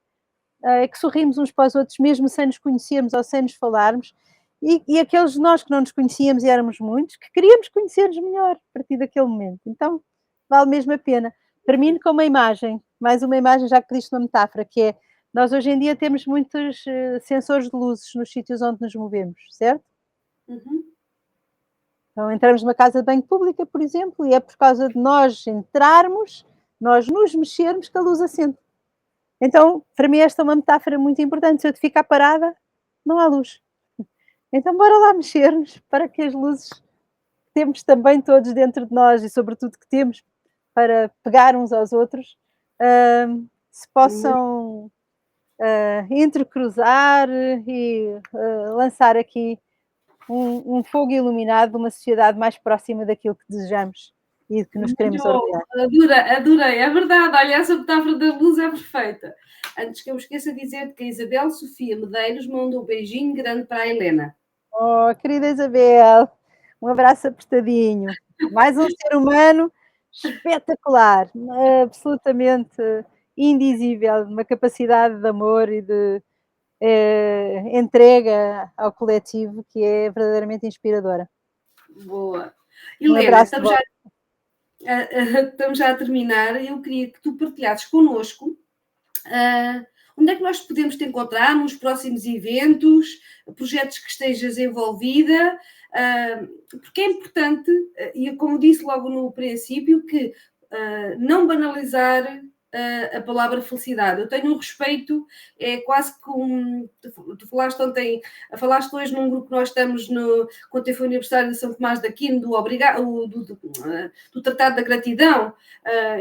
que sorrimos uns para os outros mesmo sem nos conhecermos ou sem nos falarmos, e aqueles de nós que não nos conhecíamos e éramos muitos, que queríamos conhecer-nos melhor a partir daquele momento. Então, vale mesmo a pena. Termino com uma imagem, mais uma imagem, já que pediste uma metáfora, que é, nós hoje em dia temos muitos sensores de luzes nos sítios onde nos movemos, certo? Uhum. Então entramos numa casa de banho pública, por exemplo, e é por causa de nós entrarmos, nós nos mexermos, que a luz acende. Então, para mim esta é uma metáfora muito importante, se eu te ficar parada, não há luz. Então bora lá mexer-nos para que as luzes que temos também todos dentro de nós e sobretudo que temos para pegar uns aos outros, se possam entrecruzar e lançar aqui um fogo iluminado de uma sociedade mais próxima daquilo que desejamos e de que nos queremos orgulhar. Adorei, é verdade, olha, essa metáfora da luz é perfeita. Antes que eu me esqueça de dizer que a Isabel Sofia Medeiros mandou um beijinho grande para a Helena. Oh, querida Isabel, um abraço apertadinho. Mais um ser humano espetacular, absolutamente indizível, uma capacidade de amor e de entrega ao coletivo que é verdadeiramente inspiradora. Boa. Um Helena, abraço de volta. estamos já a terminar e eu queria que tu partilhasses connosco onde é que nós podemos te encontrar nos próximos eventos, projetos que estejas envolvida, porque é importante, e como disse logo no princípio, que não banalizar a palavra felicidade. Eu tenho um respeito, é quase como tu falaste ontem, falaste hoje num grupo que nós estamos no, quando foi o aniversário de São Tomás de Aquino, do Tratado da Gratidão,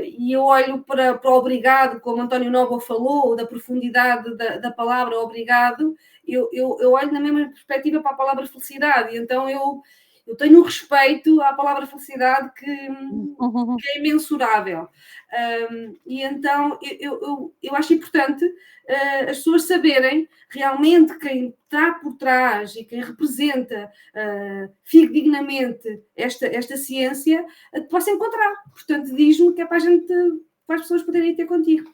e eu olho para o obrigado, como António Novo falou, da profundidade da palavra obrigado, eu olho na mesma perspectiva para a palavra felicidade, e então eu tenho um respeito à palavra felicidade que é imensurável. E então eu acho importante as pessoas saberem realmente quem está por trás e quem representa fidedignamente esta ciência possa encontrar. Portanto, diz-me que é para a gente, para as pessoas poderem ter contigo.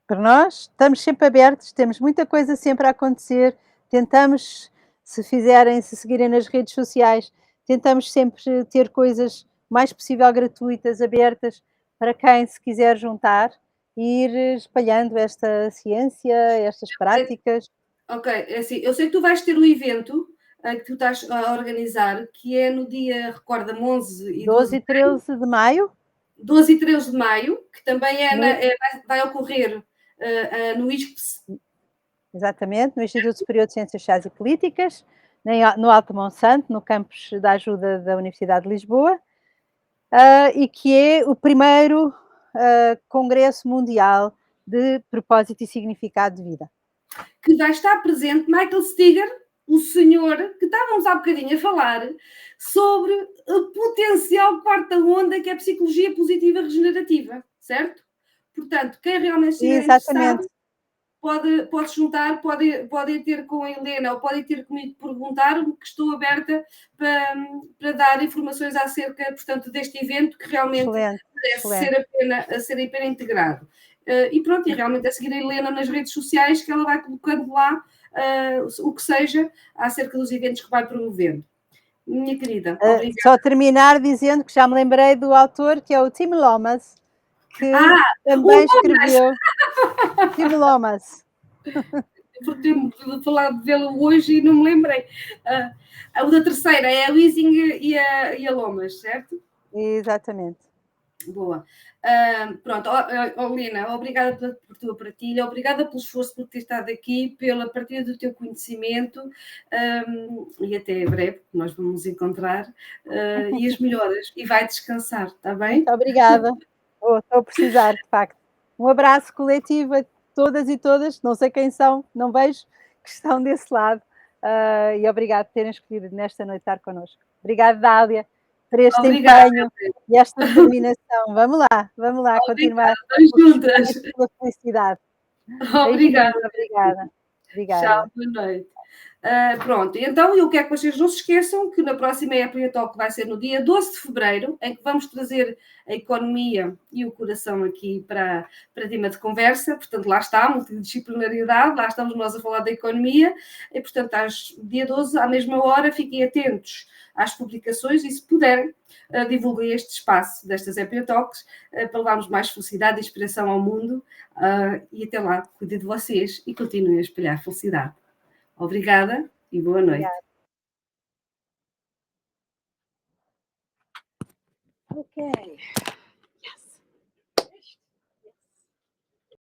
Para nós, estamos sempre abertos, temos muita coisa sempre a acontecer, tentamos, se seguirem nas redes sociais, tentamos sempre ter coisas o mais possível gratuitas, abertas, para quem se quiser juntar e ir espalhando esta ciência, estas práticas. Ok, é assim, eu sei que tu vais ter um evento que tu estás a organizar, que é no dia, recorda-me, 11 e 12 e 13 de maio. 12 e 13 de maio, que também vai ocorrer no ISPS. Exatamente, no Instituto Superior de Ciências Sociais e Políticas, no Alto Monsanto, no campus da ajuda da Universidade de Lisboa, e que é o primeiro Congresso Mundial de Propósito e Significado de Vida. Que vai estar presente Michael Steger, o senhor que estávamos há bocadinho a falar sobre a potencial quarta onda que é a psicologia positiva regenerativa, certo? Portanto, quem realmente estiver interessado pode juntar, pode ter com a Helena ou pode ter comigo perguntar, que estou aberta para dar informações acerca, portanto, deste evento que realmente merece ser a pena integrado. E pronto, e realmente é seguir a Helena nas redes sociais, que ela vai colocando lá o que seja acerca dos eventos que vai promovendo. Minha querida, obrigada. Só terminar dizendo que já me lembrei do autor, que é o Tim Lomas, que também escreveu. Tim Lomas. Por ter falado dele hoje e não me lembrei. O da terceira é a Wiesing e a Lomas, certo? Exatamente. Boa. Pronto, Lina, obrigada por tua partilha, obrigada pelo esforço por ter estado aqui, pela partilha do teu conhecimento e até breve, nós vamos nos encontrar e as melhoras. E vai descansar, está bem? Muito obrigada. Estou a precisar, de facto. Um abraço coletivo a todas e todas, não sei quem são, não vejo, que estão desse lado, e obrigado por terem escolhido nesta noite estar connosco. Obrigada, Dália, por este Obrigada, empenho e esta determinação. Vamos lá continuar obrigada, estamos o juntas. respeito pela felicidade. Beijinhos, Obrigada. obrigada. Tchau, Obrigada. boa noite. Pronto, então eu quero que vocês não se esqueçam que na próxima April Talk vai ser no dia 12 de fevereiro, em que vamos trazer a economia e o coração aqui para tema de conversa. Portanto, lá está a multidisciplinariedade, lá estamos nós a falar da economia, e portanto, dia 12, à mesma hora, fiquem atentos às publicações e, se puderem, divulguem este espaço destas April Talks para levarmos mais felicidade e inspiração ao mundo. E até lá, cuidem de vocês e continuem a espalhar felicidade. Obrigada e boa noite. Obrigada. Ok.